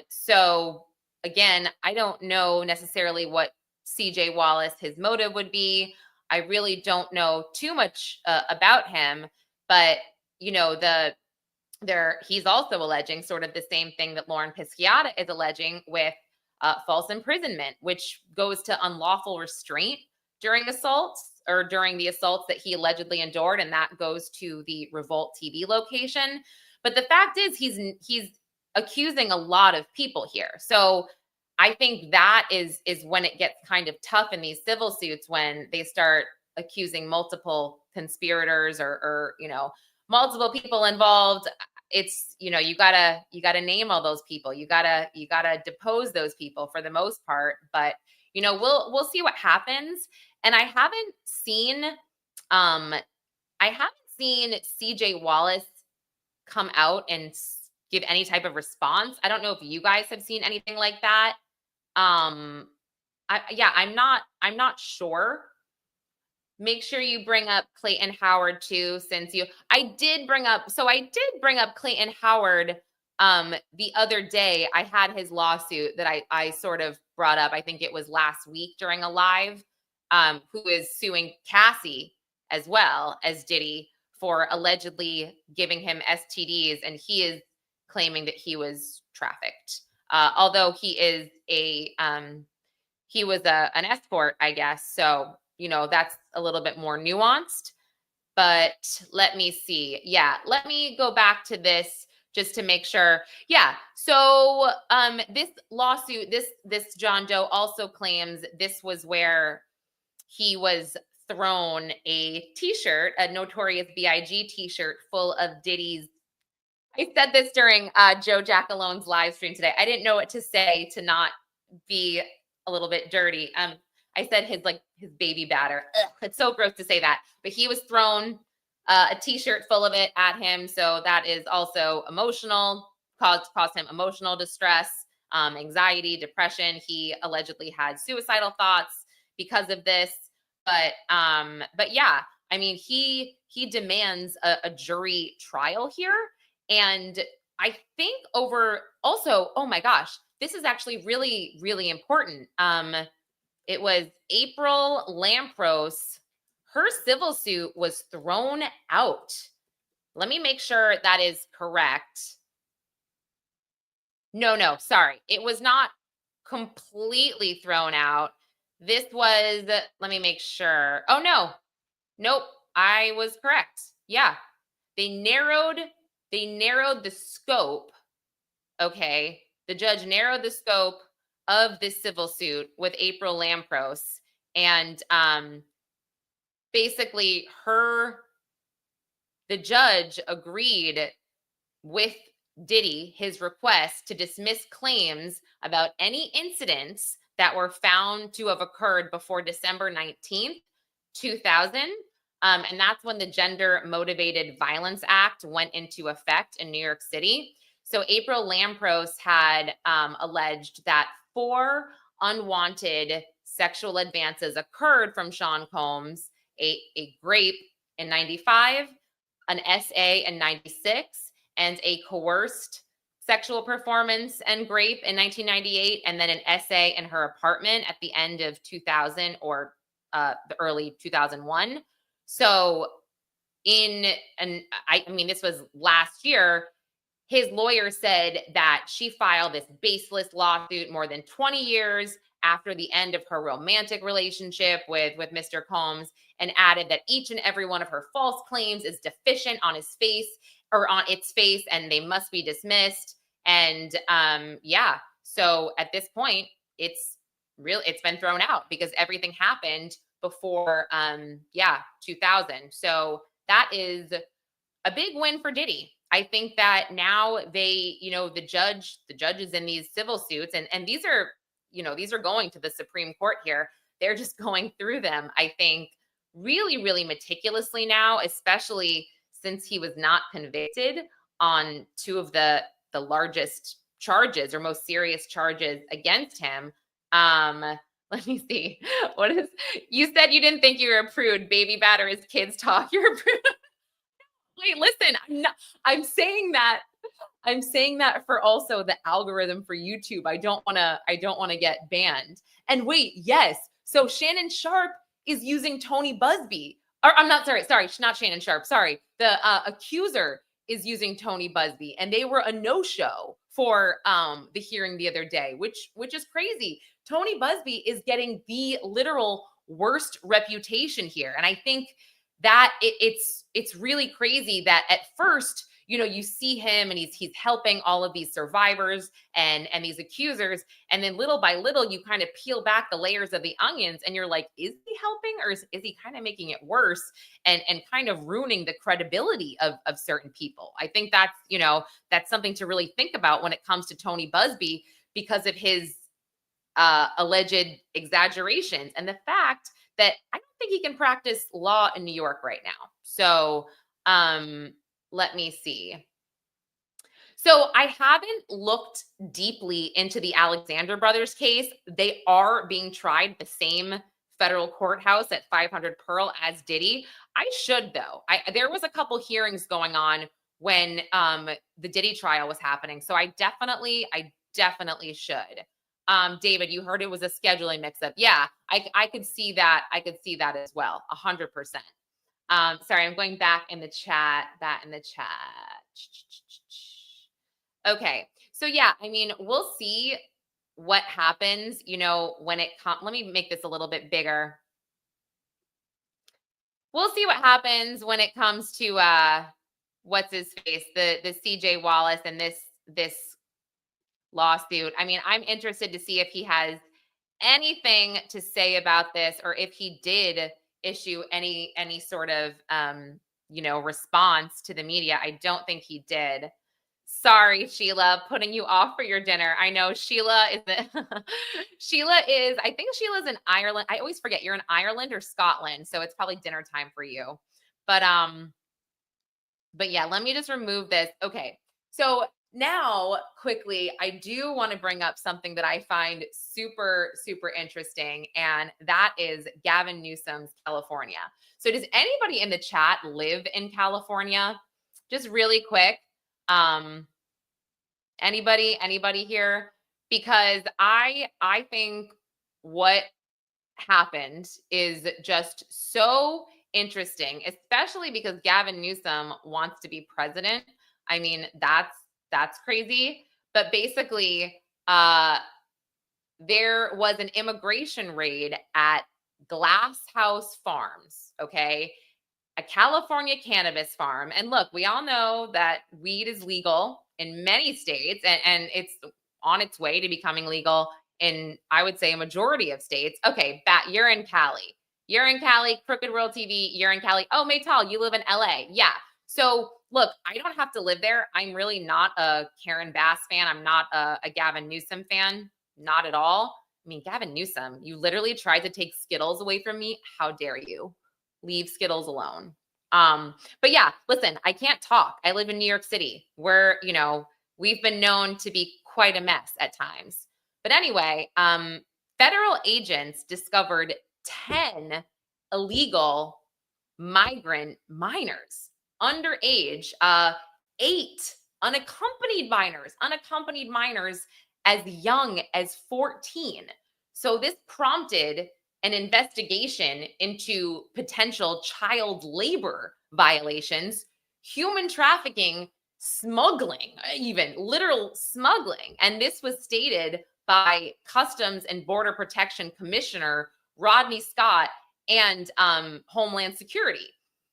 So again, I don't know necessarily what CJ Wallace, his motive would be. I really don't know too much about him, but you know, he's also alleging sort of the same thing that Lauren Pisciata is alleging with false imprisonment, which goes to unlawful restraint during assaults, or during the assaults that he allegedly endured, and that goes to the Revolt TV location. But the fact is, he's accusing a lot of people here. So I think that is when it gets kind of tough in these civil suits, when they start accusing multiple conspirators or you know, multiple people involved. It's, you know, you gotta name all those people. You gotta depose those people for the most part. But you know, we'll see what happens. And I haven't seen CJ Wallace come out and give any type of response. I don't know if you guys have seen anything like that. I'm not sure. Make sure you bring up Clayton Howard too, I did bring up Clayton Howard the other day. I had his lawsuit that I sort of brought up. I think it was last week during a live, who is suing Cassie as well as Diddy for allegedly giving him STDs, and he is claiming that he was trafficked. Although he was an escort, I guess. So, you know, that's a little bit more nuanced. But let me see. Yeah, let me go back to this just to make sure. Yeah. So this lawsuit, this John Doe also claims this was where he was thrown a t-shirt, a Notorious B.I.G. t-shirt full of Diddy's. I said this during Joe Jacalone's live stream today. I didn't know what to say to not be a little bit dirty. I said his baby batter. Ugh, it's so gross to say that. But he was thrown a t-shirt full of it at him. So that is also emotional, caused him emotional distress, anxiety, depression. He allegedly had suicidal thoughts because of this. But yeah, I mean, he demands a jury trial here. And I think also, oh my gosh, this is actually really, really important. It was April Lampros. Her civil suit was thrown out. Let me make sure that is correct. No, sorry. It was not completely thrown out. This was, let me make sure. Oh, no. Nope. I was correct. Yeah. They narrowed the scope. Okay. The judge narrowed the scope of this civil suit with April Lampros. And basically the judge agreed with Diddy, his request to dismiss claims about any incidents that were found to have occurred before December 19th, 2000. And that's when the Gender Motivated Violence Act went into effect in New York City. So April Lampros had alleged that 4 unwanted sexual advances occurred from Sean Combs, a grape in 95, an SA in 96, and a coerced sexual performance and grape in 1998, and then an SA in her apartment at the end of 2000 or the early 2001. So I mean, this was last year. His lawyer said that she filed this baseless lawsuit more than 20 years after the end of her romantic relationship with Mr. Combs, and added that each and every one of her false claims is deficient on its face, and they must be dismissed. And yeah, so at this point, it's been thrown out because everything happened before 2000. So that is a big win for Diddy. I think that now they, the judges in these civil suits, and these are, these are going to the Supreme Court here. They're just going through them, I think, really, really meticulously now, especially since he was not convicted on two of the largest charges or most serious charges against him. Let me see. What is, you said you didn't think you were a prude, baby batter as kids talk. You're a prude. Wait, listen, I'm saying that for also the algorithm for YouTube. I don't want to get banned. And wait, yes. So Shannon Sharp is using Tony Busby. Or I'm not sorry, not Shannon Sharp. Sorry. The accuser is using Tony Busby, and they were a no-show for the hearing the other day, which is crazy. Tony Busby is getting the literal worst reputation here. And I think that it's really crazy that at first, you see him and he's helping all of these survivors and these accusers. And then little by little, you kind of peel back the layers of the onions and you're like, is he helping or is he kind of making it worse and kind of ruining the credibility of certain people? I think that's something to really think about when it comes to Tony Busby because of his alleged exaggerations and the fact that I don't think he can practice law in New York right now. So let me see. So I haven't looked deeply into the Alexander brothers case. They are being tried at the same federal courthouse at 500 Pearl as Diddy. I should though. There was a couple hearings going on when the Diddy trial was happening. So I definitely should. David, you heard it was a scheduling mix-up. Yeah, I could see that. I could see that as well. 100%. Sorry, I'm going back in the chat. Okay. So yeah, I mean, we'll see what happens, when it comes. Let me make this a little bit bigger. We'll see what happens when it comes to what's his face, the CJ Wallace and this lawsuit. I mean, I'm interested to see if he has anything to say about this or if he did issue any sort of response to the media. I don't think he did. Sorry, Sheila, putting you off for your dinner. I know Sheila is I think Sheila's in Ireland. I always forget you're in Ireland or Scotland, so it's probably dinner time for you. But yeah, let me just remove this. Okay. So now, quickly, I do want to bring up something that I find super, super interesting, and that is Gavin Newsom's California. So does anybody in the chat live in California? Just really quick. Anybody here? Because I think what happened is just so interesting, especially because Gavin Newsom wants to be president. I mean, that's crazy. But basically, there was an immigration raid at Glass House Farms, okay? A California cannabis farm. And look, we all know that weed is legal in many states, and it's on its way to becoming legal in, I would say, a majority of states. Okay, you're in Cali. You're in Cali, Crooked World TV, you're in Cali. Oh, Maytal, you live in LA. Yeah. So look, I don't have to live there. I'm really not a Karen Bass fan. I'm not a Gavin Newsom fan. Not at all. I mean, Gavin Newsom, you literally tried to take Skittles away from me. How dare you? Leave Skittles alone. But yeah, listen, I can't talk. I live in New York City where, we've been known to be quite a mess at times. But anyway, federal agents discovered 10 illegal migrant minors, underage, 8 unaccompanied minors as young as 14. So this prompted an investigation into potential child labor violations, human trafficking, smuggling, even literal smuggling. And this was stated by Customs and Border Protection Commissioner Rodney Scott and Homeland Security.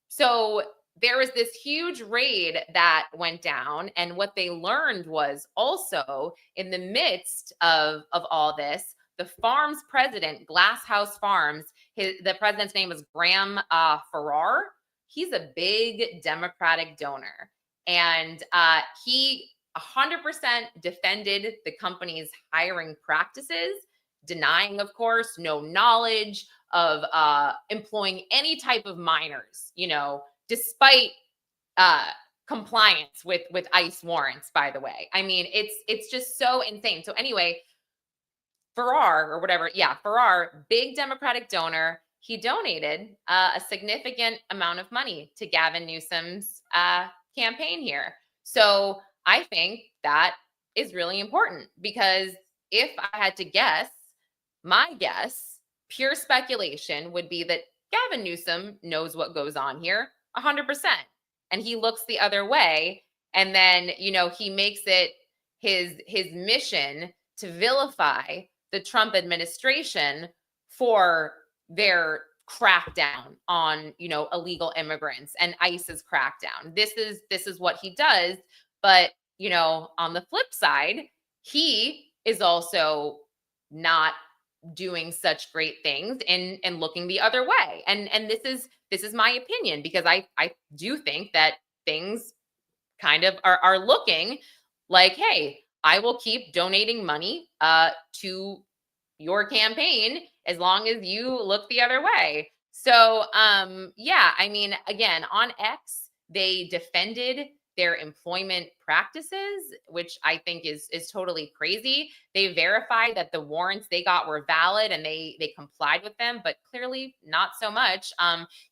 So there was this huge raid that went down. And what they learned was also in the midst of all this, the farm's president, Glass House Farms, the president's name was Graham Farrar. He's a big Democratic donor. And he 100% defended the company's hiring practices, denying, of course, no knowledge of employing any type of minors, despite compliance with ICE warrants, by the way. I mean, it's just so insane. So anyway, Farrar or whatever, Farrar, big Democratic donor, he donated a significant amount of money to Gavin Newsom's campaign here. So I think that is really important, because if I had to guess, my guess, pure speculation, would be that Gavin Newsom knows what goes on here 100%. And he looks the other way. And then, he makes it his mission to vilify the Trump administration for their crackdown on, illegal immigrants and ICE's crackdown. This is what he does. But, on the flip side, he is also not doing such great things and looking the other way. And this is my opinion, because I do think that things kind of are looking like, hey, I will keep donating money to your campaign as long as you look the other way. So I mean, again, on X, they defended their employment practices, which I think is totally crazy. They verified that the warrants they got were valid and they complied with them, but clearly not so much.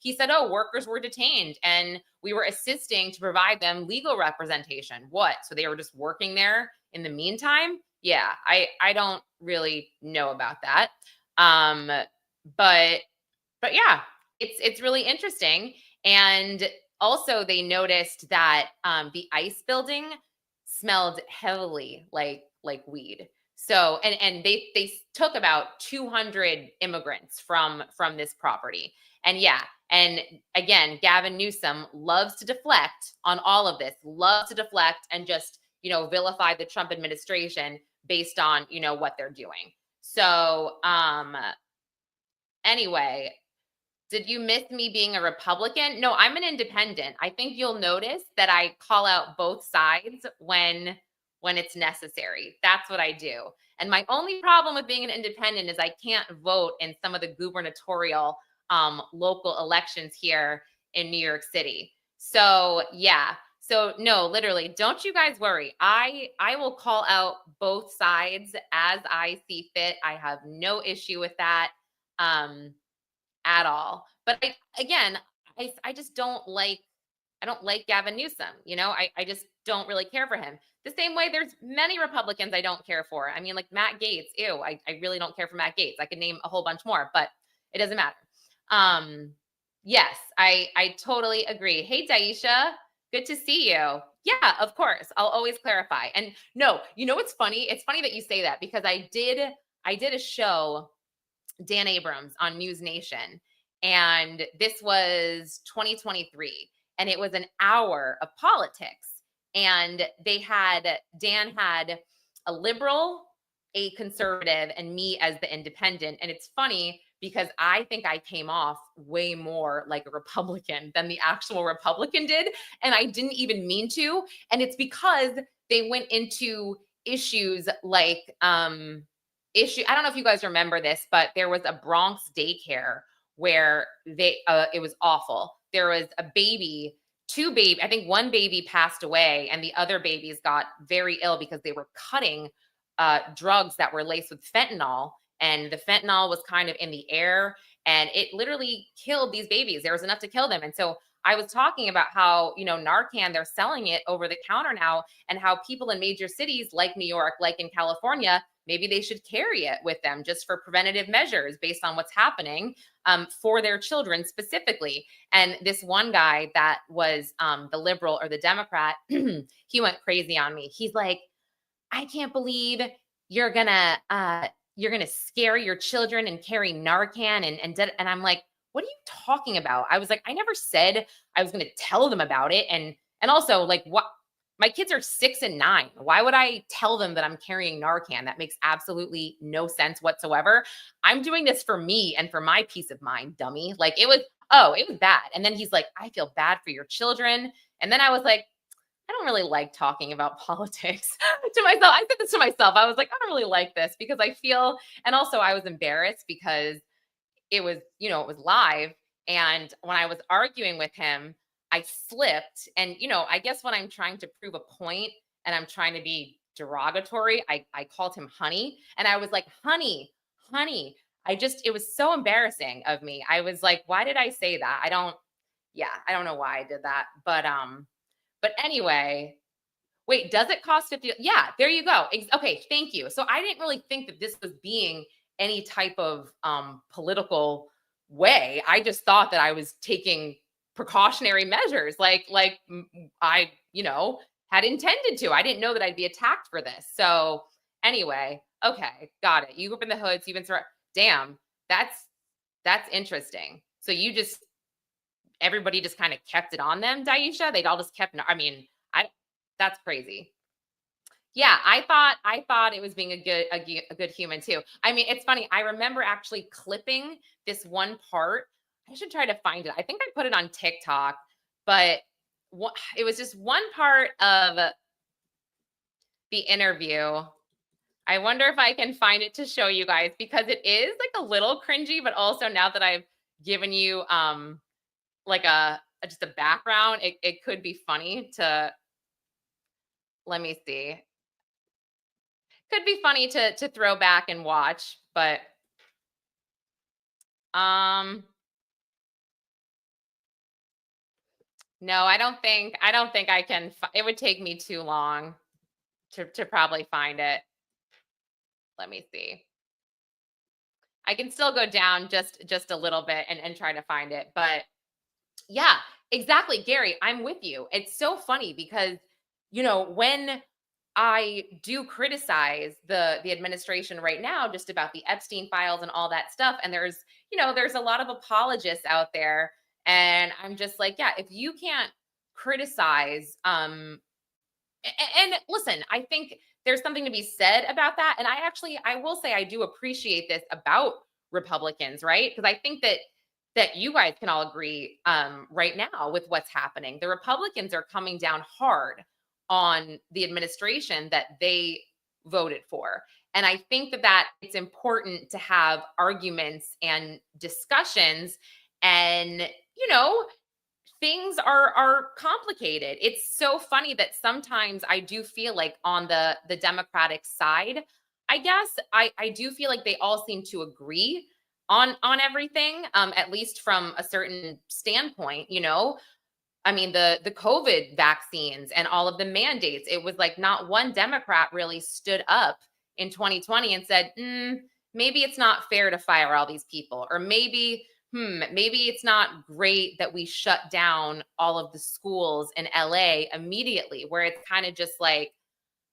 He said, workers were detained and we were assisting to provide them legal representation. What? So they were just working there in the meantime? Yeah, I don't really know about that. But yeah, it's really interesting. And also, they noticed that the ICE building smelled heavily like weed. So, and they took about 200 immigrants from this property. And and again, Gavin Newsom loves to deflect on all of this, loves to deflect and just, vilify the Trump administration based on, what they're doing. So, anyway, did you miss me being a Republican? No, I'm an independent. I think you'll notice that I call out both sides when it's necessary. That's what I do. And my only problem with being an independent is I can't vote in some of the gubernatorial local elections here in New York City. So So no, literally, don't you guys worry. I will call out both sides as I see fit. I have no issue with that. At all. But I just don't like Gavin Newsom. I just don't really care for him. The same way there's many Republicans I don't care for. I mean, like Matt Gaetz, ew, I really don't care for Matt Gaetz. I could name a whole bunch more, but it doesn't matter. Yes, I totally agree. Hey, Daisha, good to see you. Yeah, of course. I'll always clarify. And no, what's funny? It's funny that you say that, because I did a show, Dan Abrams, on News Nation. And this was 2023. And it was an hour of politics. And Dan had a liberal, a conservative, and me as the independent. And it's funny because I think I came off way more like a Republican than the actual Republican did. And I didn't even mean to. And it's because they went into issues like, I don't know if you guys remember this, but there was a Bronx daycare where it was awful. There was a baby, I think one baby passed away and the other babies got very ill because they were cutting drugs that were laced with fentanyl, and the fentanyl was kind of in the air and it literally killed these babies. There was enough to kill them. And so I was talking about how, Narcan, they're selling it over the counter now, and how people in major cities like New York, like in California, maybe they should carry it with them just for preventative measures based on what's happening for their children specifically. And this one guy that was the liberal or the Democrat, he went crazy on me. He's like, I can't believe you're gonna scare your children and carry Narcan and I'm like, what are you talking about? I was like, I never said I was going to tell them about it. And also, like, what? My kids are 6 and 9. Why would I tell them that I'm carrying Narcan? That makes absolutely no sense whatsoever. I'm doing this for me and for my peace of mind, dummy. Like, it was bad. And then he's like, I feel bad for your children. And then I was like, I don't really like talking about politics to myself. I said this to myself. I was like, I don't really like this because I feel, and also I was embarrassed because it was, it was live. And when I was arguing with him, I slipped. And, I guess when I'm trying to prove a point and I'm trying to be derogatory, I called him honey. And I was like, honey. It was so embarrassing of me. I was like, why did I say that? I don't know why I did that. But anyway, wait, does it cost 50? Yeah, there you go. Okay, thank you. So I didn't really think that this was being any type of political way. I just thought that I was taking precautionary measures like I, had intended to. I didn't know that I'd be attacked for this. So anyway, okay, got it. You grew up in the hoods, you've been damn, that's interesting. So everybody just kind of kept it on them, Daisha. They'd all just kept, that's crazy. Yeah, I thought it was being a good human too. I mean, it's funny. I remember actually clipping this one part. I should try to find it. I think I put it on TikTok, but it was just one part of the interview. I wonder if I can find it to show you guys because it is like a little cringy, but also now that I've given you like just a background, it could be funny to, let me see. Could be funny to throw back and watch, but no, I don't think I can. It would take me too long to probably find it. Let me see. I can still go down just a little bit and try to find it, but yeah, exactly, Gary. I'm with you. It's so funny because when I do criticize the administration right now just about the Epstein files and all that stuff. And there's a lot of apologists out there. And I'm just like, yeah, if you can't criticize, and listen, I think there's something to be said about that. And I will say I do appreciate this about Republicans, right? Because I think that you guys can all agree right now with what's happening. The Republicans are coming down hard on the administration that they voted for. And I think that it's important to have arguments and discussions. And, things are complicated. It's so funny that sometimes I do feel like on the Democratic side, I guess I do feel like they all seem to agree on everything, at least from a certain standpoint, I mean, the COVID vaccines and all of the mandates, it was like not one Democrat really stood up in 2020 and said, maybe it's not fair to fire all these people, or maybe it's not great that we shut down all of the schools in LA immediately, where it's kind of just like,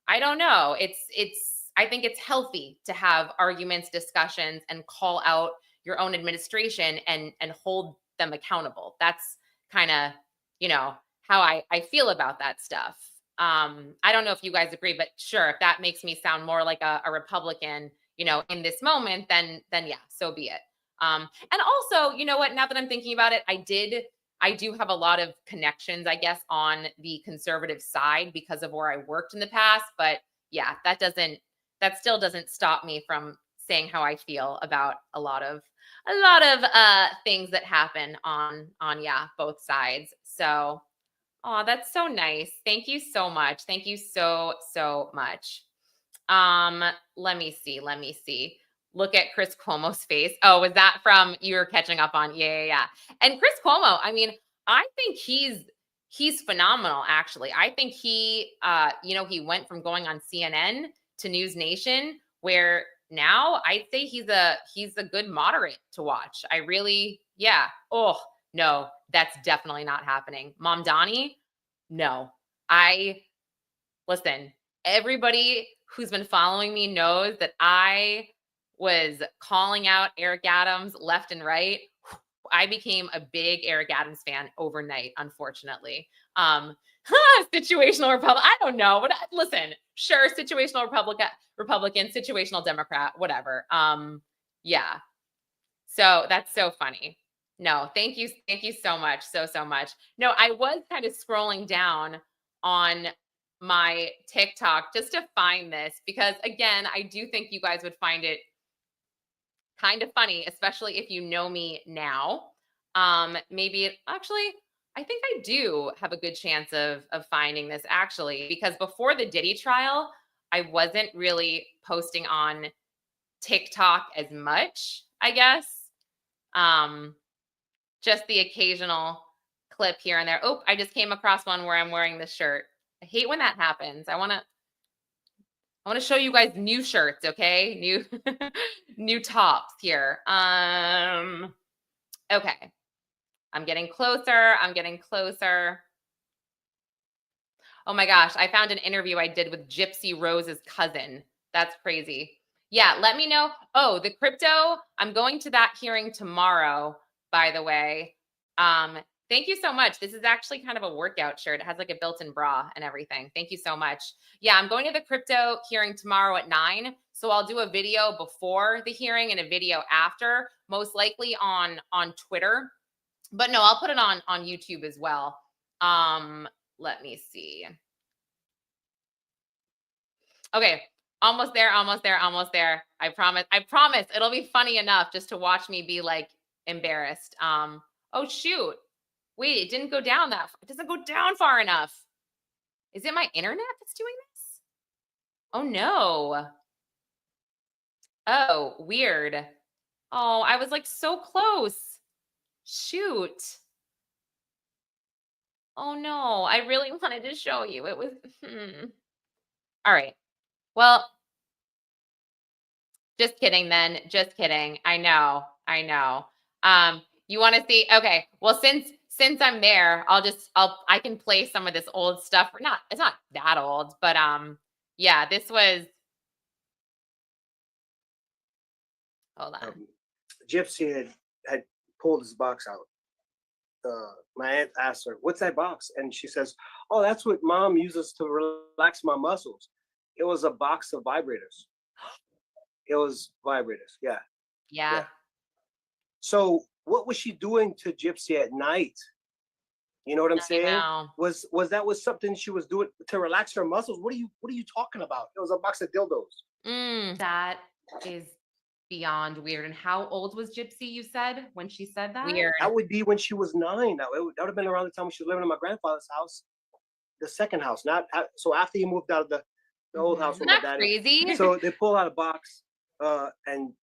I don't know. I think it's healthy to have arguments, discussions, and call out your own administration and hold them accountable. That's kind of, how I feel about that stuff. I don't know if you guys agree, but sure, if that makes me sound more like a Republican, in this moment, then yeah, so be it. And also, you know what, now that I'm thinking about it, I do have a lot of connections, I guess, on the conservative side because of where I worked in the past. But yeah, that still doesn't stop me from saying how I feel about a lot of things that happen on both sides. So, oh, that's so nice. Thank you so much. Thank you so much. Let me see. Look at Chris Cuomo's face. Oh, was that from you were catching up on? Yeah. And Chris Cuomo, I mean, I think he's phenomenal, actually. I think he he went from going on CNN to News Nation, where now I'd say he's a good moderate to watch. I really, yeah. Oh, no, that's definitely not happening. Mom Donnie, no. Listen, everybody who's been following me knows that I was calling out Eric Adams left and right. I became a big Eric Adams fan overnight, unfortunately. Situational Republican. I don't know, but listen, sure, situational Republican, situational Democrat, whatever. Yeah. So that's so funny. No, thank you so much, so much. No, I was kind of scrolling down on my TikTok just to find this because, again, I do think you guys would find it kind of funny, especially if you know me now. Actually, I think I do have a good chance of finding this actually, because before the Diddy trial, I wasn't really posting on TikTok as much, I guess. Just the occasional clip here and there. Oh, I just came across one where I'm wearing this shirt. I hate when that happens. I want to show you guys new shirts, okay? New tops here. Okay. I'm getting closer. Oh my gosh, I found an interview I did with Gypsy Rose's cousin. That's crazy. Yeah, let me know. Oh, the crypto, I'm going to that hearing tomorrow, by the way. Thank you so much. This is actually kind of a workout shirt. It has like a built-in bra and everything. Thank you so much. Yeah, I'm going to the crypto hearing tomorrow at 9. So I'll do a video before the hearing and a video after, most likely on Twitter. But no, I'll put it on YouTube as well. Let me see. Okay, almost there. I promise it'll be funny enough just to watch me be like embarrassed. Oh shoot. Wait, it didn't go down it doesn't go down far enough. Is it my internet that's doing this? Oh no. Oh, weird. Oh, I was like so close. Shoot. Oh no, I really wanted to show you. It was All right. Well, just kidding then. Just kidding. I know. You want to see? Okay. Well, since I'm there, I can play some of this old stuff. It's not that old, but yeah, this was. Hold on.
Gypsy had pulled his box out. My aunt asked her, "What's that box?" And she says, "Oh, that's what Mom uses to relax my muscles." It was a box of vibrators. It was vibrators. Yeah. So what was she doing to Gypsy at night? You know what I'm saying? Was that something she was doing to relax her muscles? What are you talking about? It was a box of dildos.
That is beyond weird. And how old was Gypsy, you said, when she said that?
Weird. That would be when she was 9. That would have been around the time when she was living in my grandfather's house, the second house. So after you moved out of the old house with my dad.
Crazy.
So they pulled out a box, and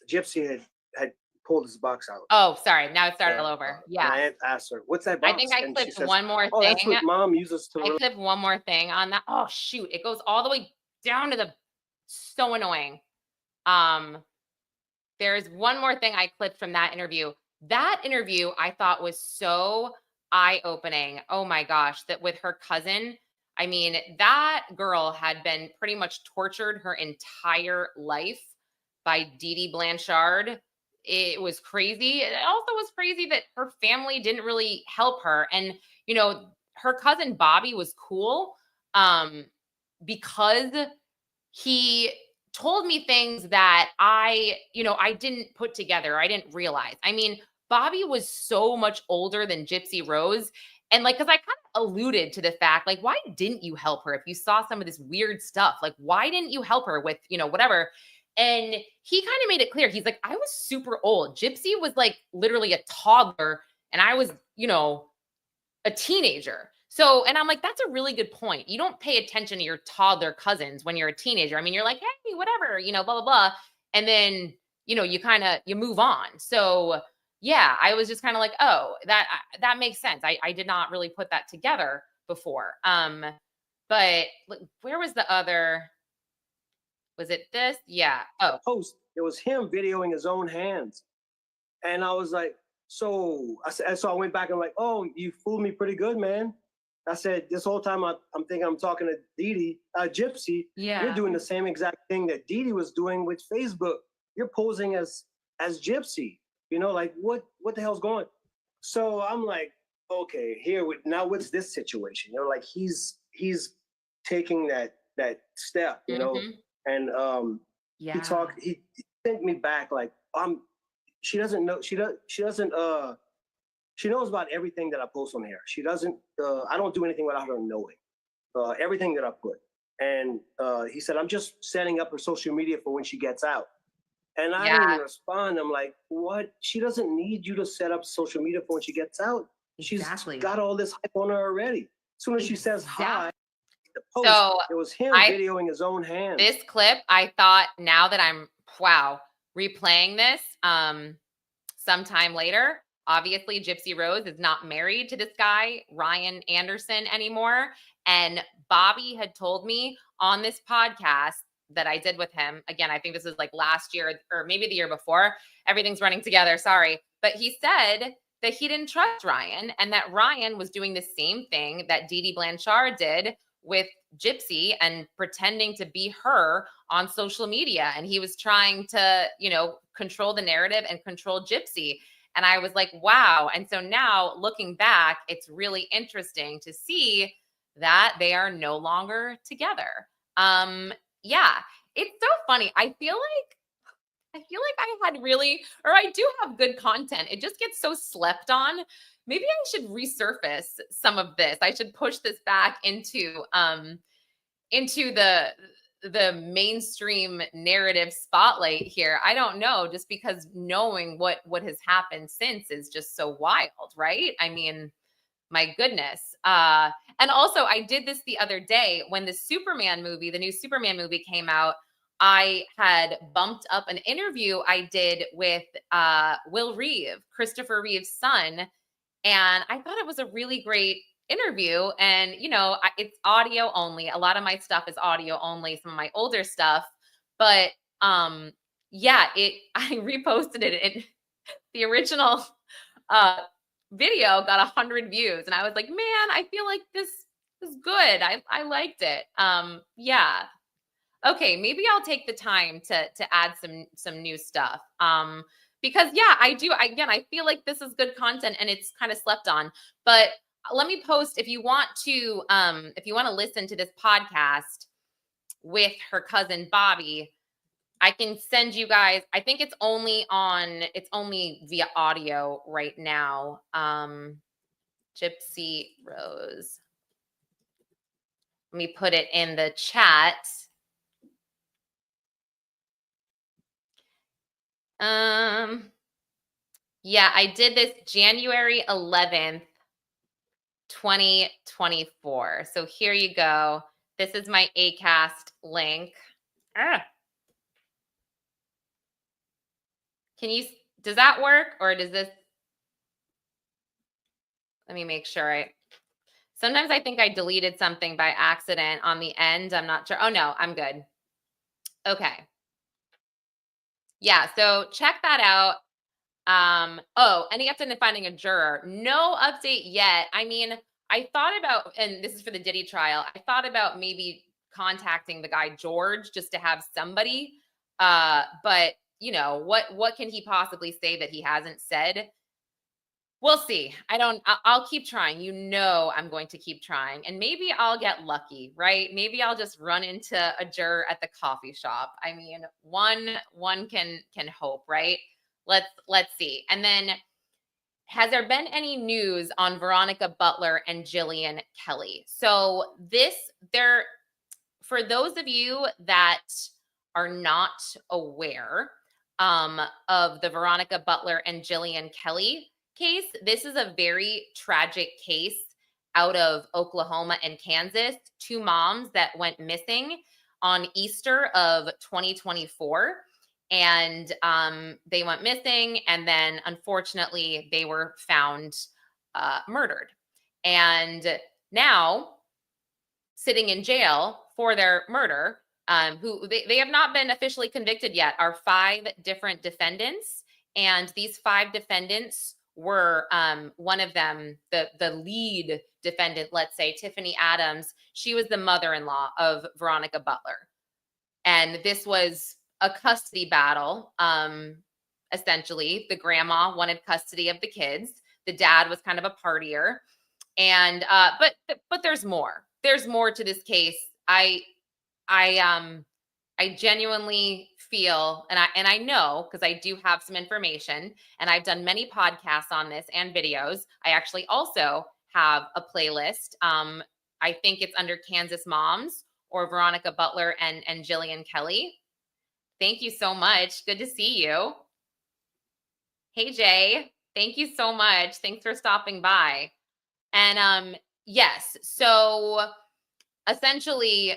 Gypsy had pulled his box out.
Oh, sorry. Now it started all over. Yeah.
My aunt asked her, "What's that box?"
I think I clipped one more thing.
Oh, that's what Mom uses to.
I clipped one more thing on that. Oh shoot! It goes all the way down to the. So annoying. There's one more thing I clipped from that interview. That interview I thought was so eye-opening. Oh my gosh, that with her cousin. I mean, that girl had been pretty much tortured her entire life by Diddy Blanchard. It was crazy. It also was crazy that her family didn't really help her. And, her cousin Bobby was cool because he told me things that I didn't put together. I didn't realize. I mean, Bobby was so much older than Gypsy Rose. And because I kind of alluded to the fact, why didn't you help her if you saw some of this weird stuff? Why didn't you help her with, whatever? And he kind of made it clear. He's like, I was super old. Gypsy was literally a toddler and I was, a teenager. So, and I'm like, that's a really good point. You don't pay attention to your toddler cousins when you're a teenager. I mean, you're like, hey, whatever, blah, blah, blah. And then, you move on. So yeah, I was just kind of like, oh, that makes sense. I did not really put that together before. But where was the other? Was it this? Yeah. Oh,
post. It was him videoing his own hands, and I was like, so I went back and like, oh, you fooled me pretty good, man. I said this whole time I'm thinking I'm talking to Diddy, Gypsy.
Yeah.
You're doing the same exact thing that Diddy was doing with Facebook. You're posing as Gypsy. You know, like what the hell's going? So I'm like, okay, now what's this situation? You know, like he's taking that step, you know,
Mhm.
and
Yeah.
he sent me back like she doesn't know she doesn't she knows about everything that I post on here. She doesn't I don't do anything without her knowing everything that I put. And he said, I'm just setting up her social media for when she gets out. And I didn't
Yeah.
even respond. I'm like, what? She doesn't need you to set up social media for when she gets out.
Exactly.
She's got all this hype on her already. As soon as she says hi, the post,
So
it was him
I
videoing his own hands.
this clip, I thought now that I'm replaying this sometime later, obviously Gypsy Rose is not married to this guy, Ryan Anderson, anymore. And Bobby had told me on this podcast that I did with him, again, I think this was like last year or maybe the year before. Everything's running together, sorry. But he said that he didn't trust Ryan and that Ryan was doing the same thing that Didi Blanchard did with Gypsy and pretending to be her on social media. And he was trying to, you know, control the narrative and control Gypsy. And I was like, wow. And so now looking back, it's really interesting to see that they are no longer together. Yeah, it's so funny. I feel like I had really, or I do have good content. It just gets so slept on. Maybe I should resurface some of this. I should push this back into the mainstream narrative spotlight here. I don't know, just because knowing what has happened since is just so wild, right? I mean, my goodness. And also I did this the other day when the new Superman movie came out. I had bumped up an interview I did with Will Reeve, Christopher Reeve's son. And I thought it was a really great interview. And, you know, it's audio only. A lot of my stuff is audio only, some of my older stuff. But yeah, I reposted it. The original video got 100 views. And I was like, man, I feel like this is good. I liked it. Yeah. Okay, maybe I'll take the time to add some new stuff. Because yeah, I feel like this is good content and it's kind of slept on. But let me post if you want to listen to this podcast with her cousin Bobby, I can send you guys. I think it's only via audio right now. Gypsy Rose. Let me put it in the chat. Yeah, I did this January 11th, 2024. So here you go. This is my Acast link. Does that work or does this? Let me make sure sometimes I think I deleted something by accident on the end. I'm not sure. Oh no, I'm good. Okay. Yeah, so check that out. Any update in finding a juror? No update yet. I mean, I thought about, and this is for the Diddy trial, I thought about maybe contacting the guy George just to have somebody. But you know, what can he possibly say that he hasn't said? We'll see. I'll keep trying. You know, I'm going to keep trying and maybe I'll get lucky, right? Maybe I'll just run into a juror at the coffee shop. I mean, one can hope, right? Let's see. And then has there been any news on Veronica Butler and Jillian Kelly? So for those of you that are not aware of the Veronica Butler and Jillian Kelly case, this is a very tragic case out of Oklahoma and Kansas. Two moms that went missing on Easter of 2024. And they went missing. And then unfortunately, they were found murdered. And now sitting in jail for their murder, who they have not been officially convicted yet, are 5 different defendants. And these 5 defendants were one of them, the lead defendant, let's say, Tiffany Adams. She was the mother-in-law of Veronica Butler. And this was a custody battle essentially. The grandma wanted custody of the kids. The dad was kind of a partier. And but there's more. There's more to this case. I genuinely feel, and I know, because I do have some information, and I've done many podcasts on this and videos. I actually also have a playlist. I think it's under Kansas Moms or Veronica Butler and Jillian Kelly. Thank you so much. Good to see you. Hey, Jay. Thank you so much. Thanks for stopping by. And yes, so essentially,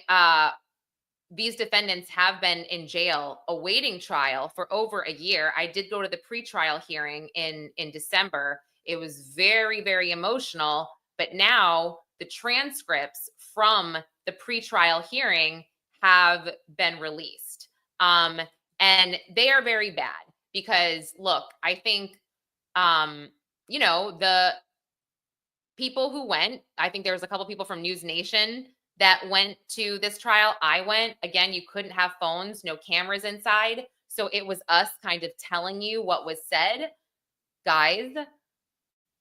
these defendants have been in jail awaiting trial for over a year. I did go to the pretrial hearing in December. It was very, very emotional. But now the transcripts from the pretrial hearing have been released. And they are very bad because, look, I think, the people who went, I think there was a couple people from News Nation that went to this trial. I went. Again, you couldn't have phones, no cameras inside. So it was us kind of telling you what was said. Guys,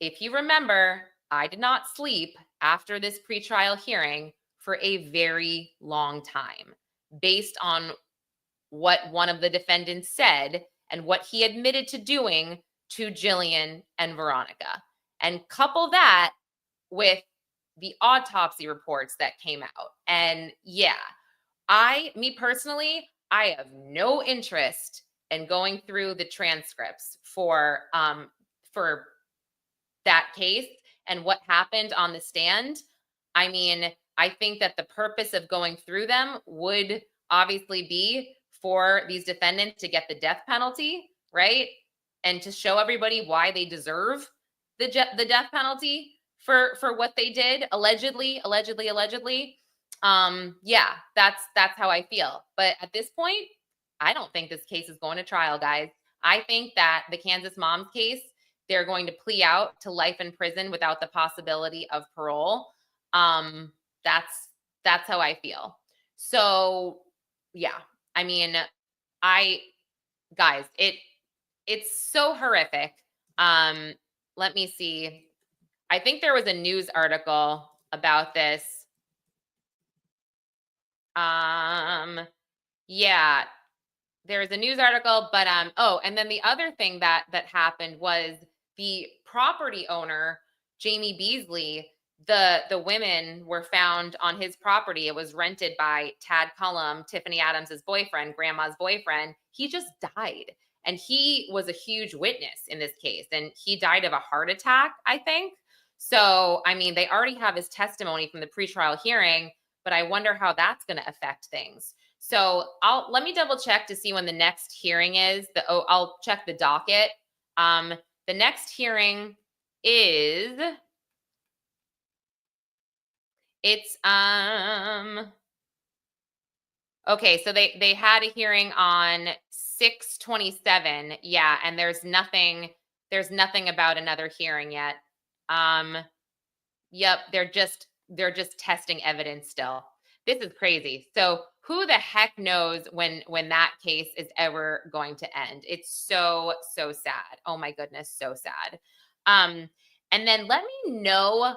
if you remember, I did not sleep after this pretrial hearing for a very long time, based on what one of the defendants said and what he admitted to doing to Jillian and Veronica. And couple that with the autopsy reports that came out. And yeah, me personally, I have no interest in going through the transcripts for that case and what happened on the stand. I mean, I think that the purpose of going through them would obviously be for these defendants to get the death penalty, right? And to show everybody why they deserve the death penalty for what they did, allegedly. Yeah, that's how I feel. But at this point, I don't think this case is going to trial, guys. I think that the Kansas Moms case, they're going to plea out to life in prison without the possibility of parole. That's how I feel. So yeah, I mean, guys, it's so horrific. Let me see. I think there was a news article about this. Yeah, there was a news article, but and then the other thing that happened was the property owner, Jamie Beasley, the women were found on his property. It was rented by Tad Cullum, Tiffany Adams's boyfriend, grandma's boyfriend. He just died. And he was a huge witness in this case. And he died of a heart attack, I think. So, I mean, they already have his testimony from the pretrial hearing, but I wonder how that's going to affect things. So let me double check to see when the next hearing is. I'll check the docket. The next hearing is, okay, so they had a hearing on 6/27. Yeah, and there's nothing about another hearing yet. Yep, they're just testing evidence still. This is crazy. So who the heck knows when that case is ever going to end? It's so sad. Oh my goodness, so sad. And then let me know.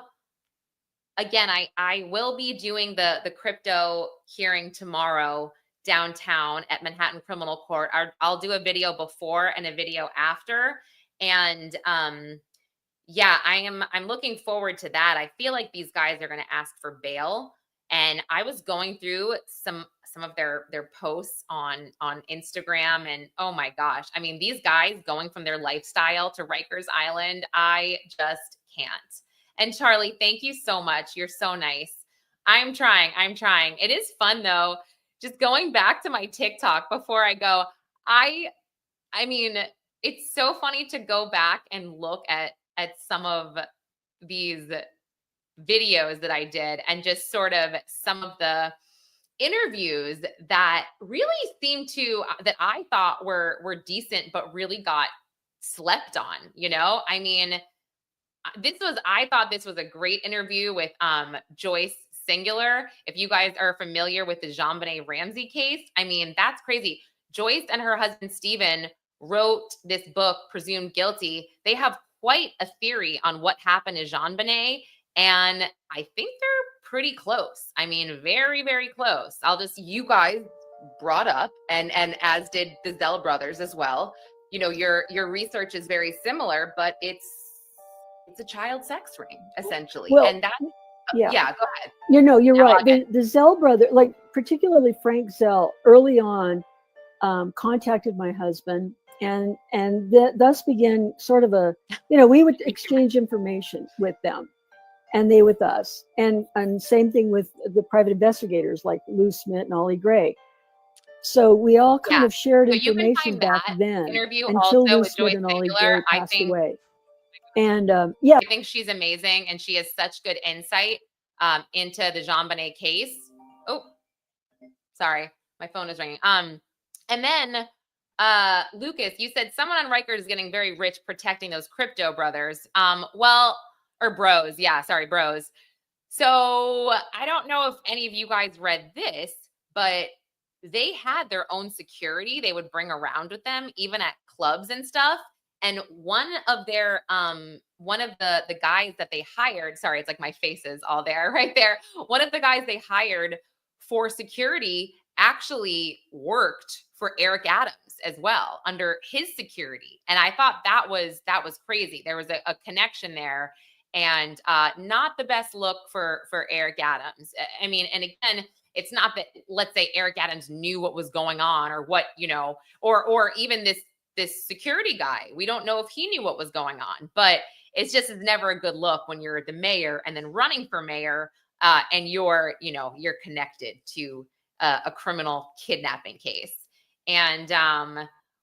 Again, I will be doing the crypto hearing tomorrow downtown at Manhattan Criminal Court. I'll do a video before and a video after. And yeah, I'm looking forward to that. I feel like these guys are going to ask for bail. And I was going through some of their posts on Instagram, and oh my gosh, I mean, these guys going from their lifestyle to Rikers Island, I just can't. And Charlie, thank you so much. You're so nice. I'm trying. It is fun though. Just going back to my TikTok before I go, I mean, it's so funny to go back and look at some of these videos that I did and just sort of some of the interviews that really seemed to, that I thought were decent, but really got slept on, you know? I mean, I thought this was a great interview with Joyce Singular. If you guys are familiar with the JonBenet Ramsey case, I mean, that's crazy. Joyce and her husband, Steven, wrote this book, Presumed Guilty, they have quite a theory on what happened to JonBenet. And I think they're pretty close. I mean, very, very close. You guys brought up, and as did the Zell brothers as well. You know, your research is very similar, but it's a child sex ring, essentially.
Well,
and that,
yeah.
Yeah, go ahead.
You're
Now
right. The Zell brother, like particularly Frank Zell, early on, contacted my husband, and thus began sort of we would exchange information with them, and they with us, and same thing with the private investigators like Lou Smith and Ollie Gray. So we all kind of shared information back then until Lou Smith and Ollie Gray passed away. And
I think she's amazing, and she has such good insight into the JonBenet case. Oh, sorry, my phone is ringing. And then Lucas, you said someone on Rikers is getting very rich protecting those crypto brothers. Or bros. Yeah, sorry, bros. So I don't know if any of you guys read this, but they had their own security they would bring around with them, even at clubs and stuff. And one of their the guys that they hired, sorry, it's like my face is all there right there. One of the guys they hired for security actually worked for Eric Adams as well under his security. And I thought that was crazy. There was a connection there, and not the best look for Eric Adams. I mean, and again, it's not that, let's say Eric Adams knew what was going on or what, or even this security guy. We don't know if he knew what was going on, but it's never a good look when you're the mayor and then running for mayor, and you're connected to a criminal kidnapping case. And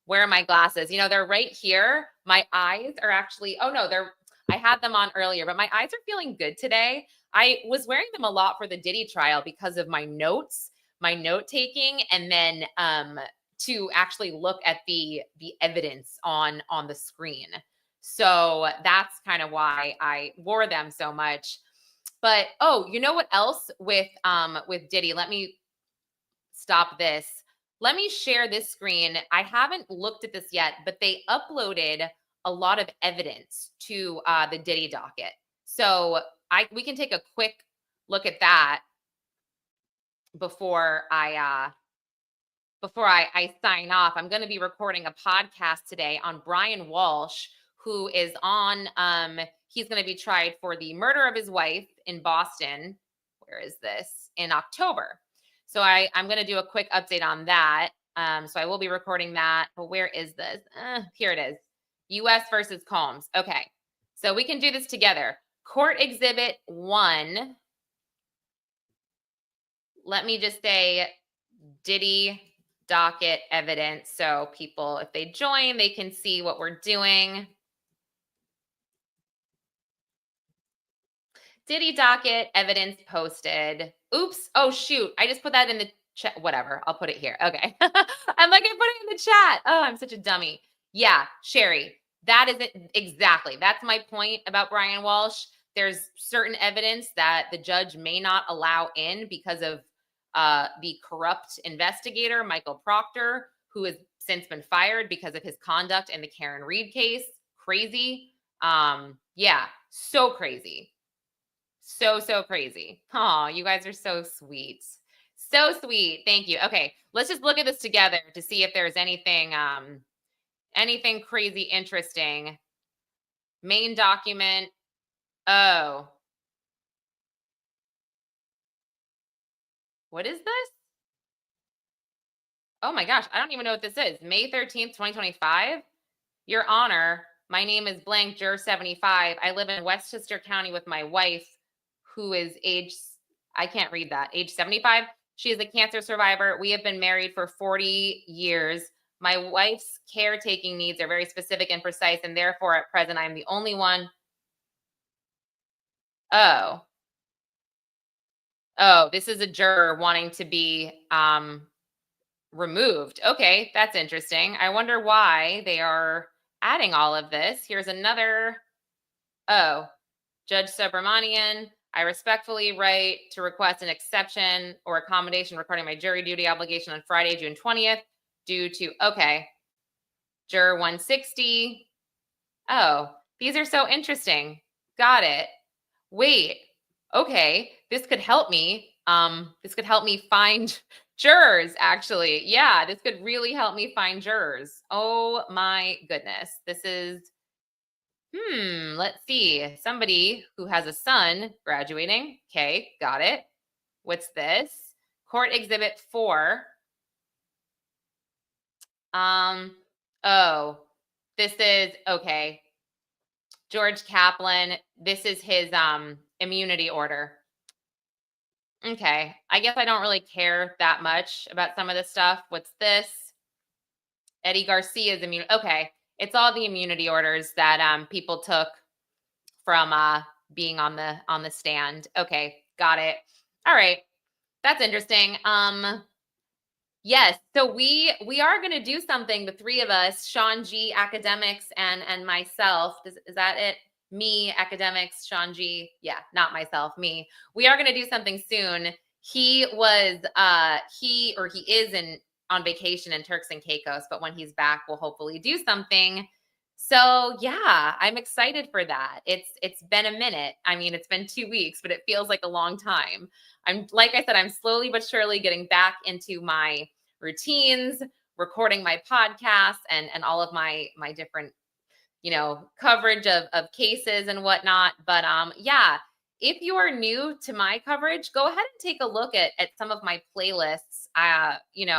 where are my glasses? They're right here. My eyes are actually, I had them on earlier, but my eyes are feeling good today. I was wearing them a lot for the Diddy trial because of my notes, my note taking, and then to actually look at the evidence on the screen. So that's kind of why I wore them so much. But you know what else with Diddy? Let me stop this. Let me share this screen. I haven't looked at this yet, but they uploaded a lot of evidence to the Diddy docket. So we can take a quick look at that before I sign off. I'm going to be recording a podcast today on Brian Walsh, who is on, he's going to be tried for the murder of his wife in Boston. Where is this? In October. So I'm going to do a quick update on that. So I will be recording that. But where is this? Here it is. U.S. versus Combs. Okay. So we can do this together. Court Exhibit 1. Let me just say Diddy docket evidence. So people, if they join, they can see what we're doing. Diddy docket evidence posted. Oops. Oh, shoot. I just put that in the chat. Whatever. I'll put it here. Okay. I'm like, I put it in the chat. Oh, I'm such a dummy. Yeah, Sherry, that is it. Exactly. That's my point about Brian Walsh. There's certain evidence that the judge may not allow in because of the corrupt investigator, Michael Proctor, who has since been fired because of his conduct in the Karen Reed case. Crazy. Yeah, so crazy. So crazy. Oh, you guys are so sweet. So sweet. Thank you. Okay, let's just look at this together to see if there's anything crazy interesting. Main document. Oh. What is this? Oh my gosh, I don't even know what this is. May 13th, 2025. Your Honor, my name is blank, juror 75. I live in Westchester County with my wife, who is age 75. She is a cancer survivor. We have been married for 40 years. My wife's caretaking needs are very specific and precise, and therefore at present, I'm the only one. Oh, this is a juror wanting to be removed. Okay, that's interesting. I wonder why they are adding all of this. Here's another. Oh, Judge Subramanian, I respectfully write to request an exception or accommodation regarding my jury duty obligation on Friday, June 20th, due to, okay. Juror 160. Oh, these are so interesting. Got it. Wait, okay, this could help me. This could help me find jurors, actually. Yeah, this could really help me find jurors. Oh my goodness. This is, let's see. Somebody who has a son graduating. Okay, got it. What's this? Court Exhibit 4. Oh, this is, okay. George Kaplan, this is his immunity order. Okay, I guess I don't really care that much about some of this stuff. What's this? Eddie Garcia's immunity. Okay, it's all the immunity orders that people took from being on the stand. Okay, got it. All right, that's interesting. Yes, so we are going to do something, the three of us, Sean G, academics, and myself. Is that it? Me, academics, Sean G. Yeah, not myself, me. We are going to do something soon. He is on vacation in Turks and Caicos, but when he's back, we'll hopefully do something. So yeah, I'm excited for that. It's been a minute. I mean, it's been 2 weeks, but it feels like a long time. Like I said, I'm slowly but surely getting back into my routines, recording my podcasts and all of my different, coverage of cases and whatnot. But yeah, if you are new to my coverage, go ahead and take a look at some of my playlists,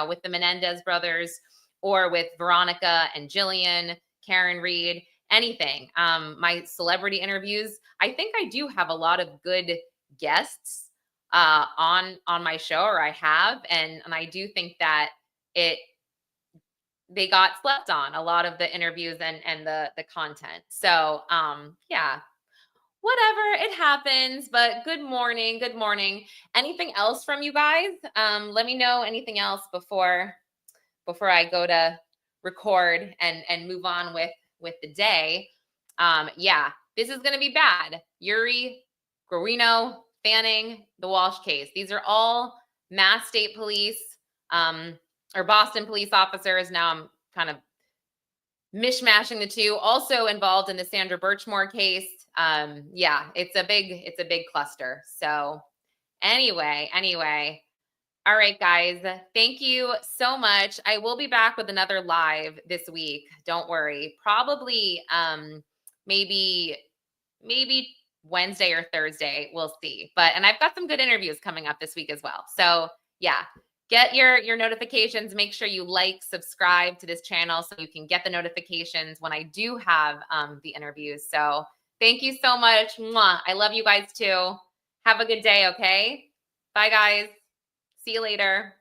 with the Menendez brothers or with Veronica and Jillian, Karen Reed, anything. My celebrity interviews. I think I do have a lot of good guests on my show, or I have, and I do think that they got slept on, a lot of the interviews and the content. So yeah, whatever, it happens. But good morning. Anything else from you guys? Let me know anything else before I go to record and move on with the day. Yeah, this is going to be bad. Yuri, Guarino, Fanning, the Walsh case. These are all Mass State Police or Boston police officers. Now I'm kind of mishmashing the two. Also involved in the Sandra Birchmore case. Yeah, it's a big cluster. So anyway. All right, guys, thank you so much. I will be back with another live this week. Don't worry. Probably maybe Wednesday or Thursday. We'll see. And I've got some good interviews coming up this week as well. So yeah, get your notifications. Make sure you subscribe to this channel so you can get the notifications when I do have the interviews. So thank you so much. Mwah. I love you guys too. Have a good day, okay? Bye, guys. See you later.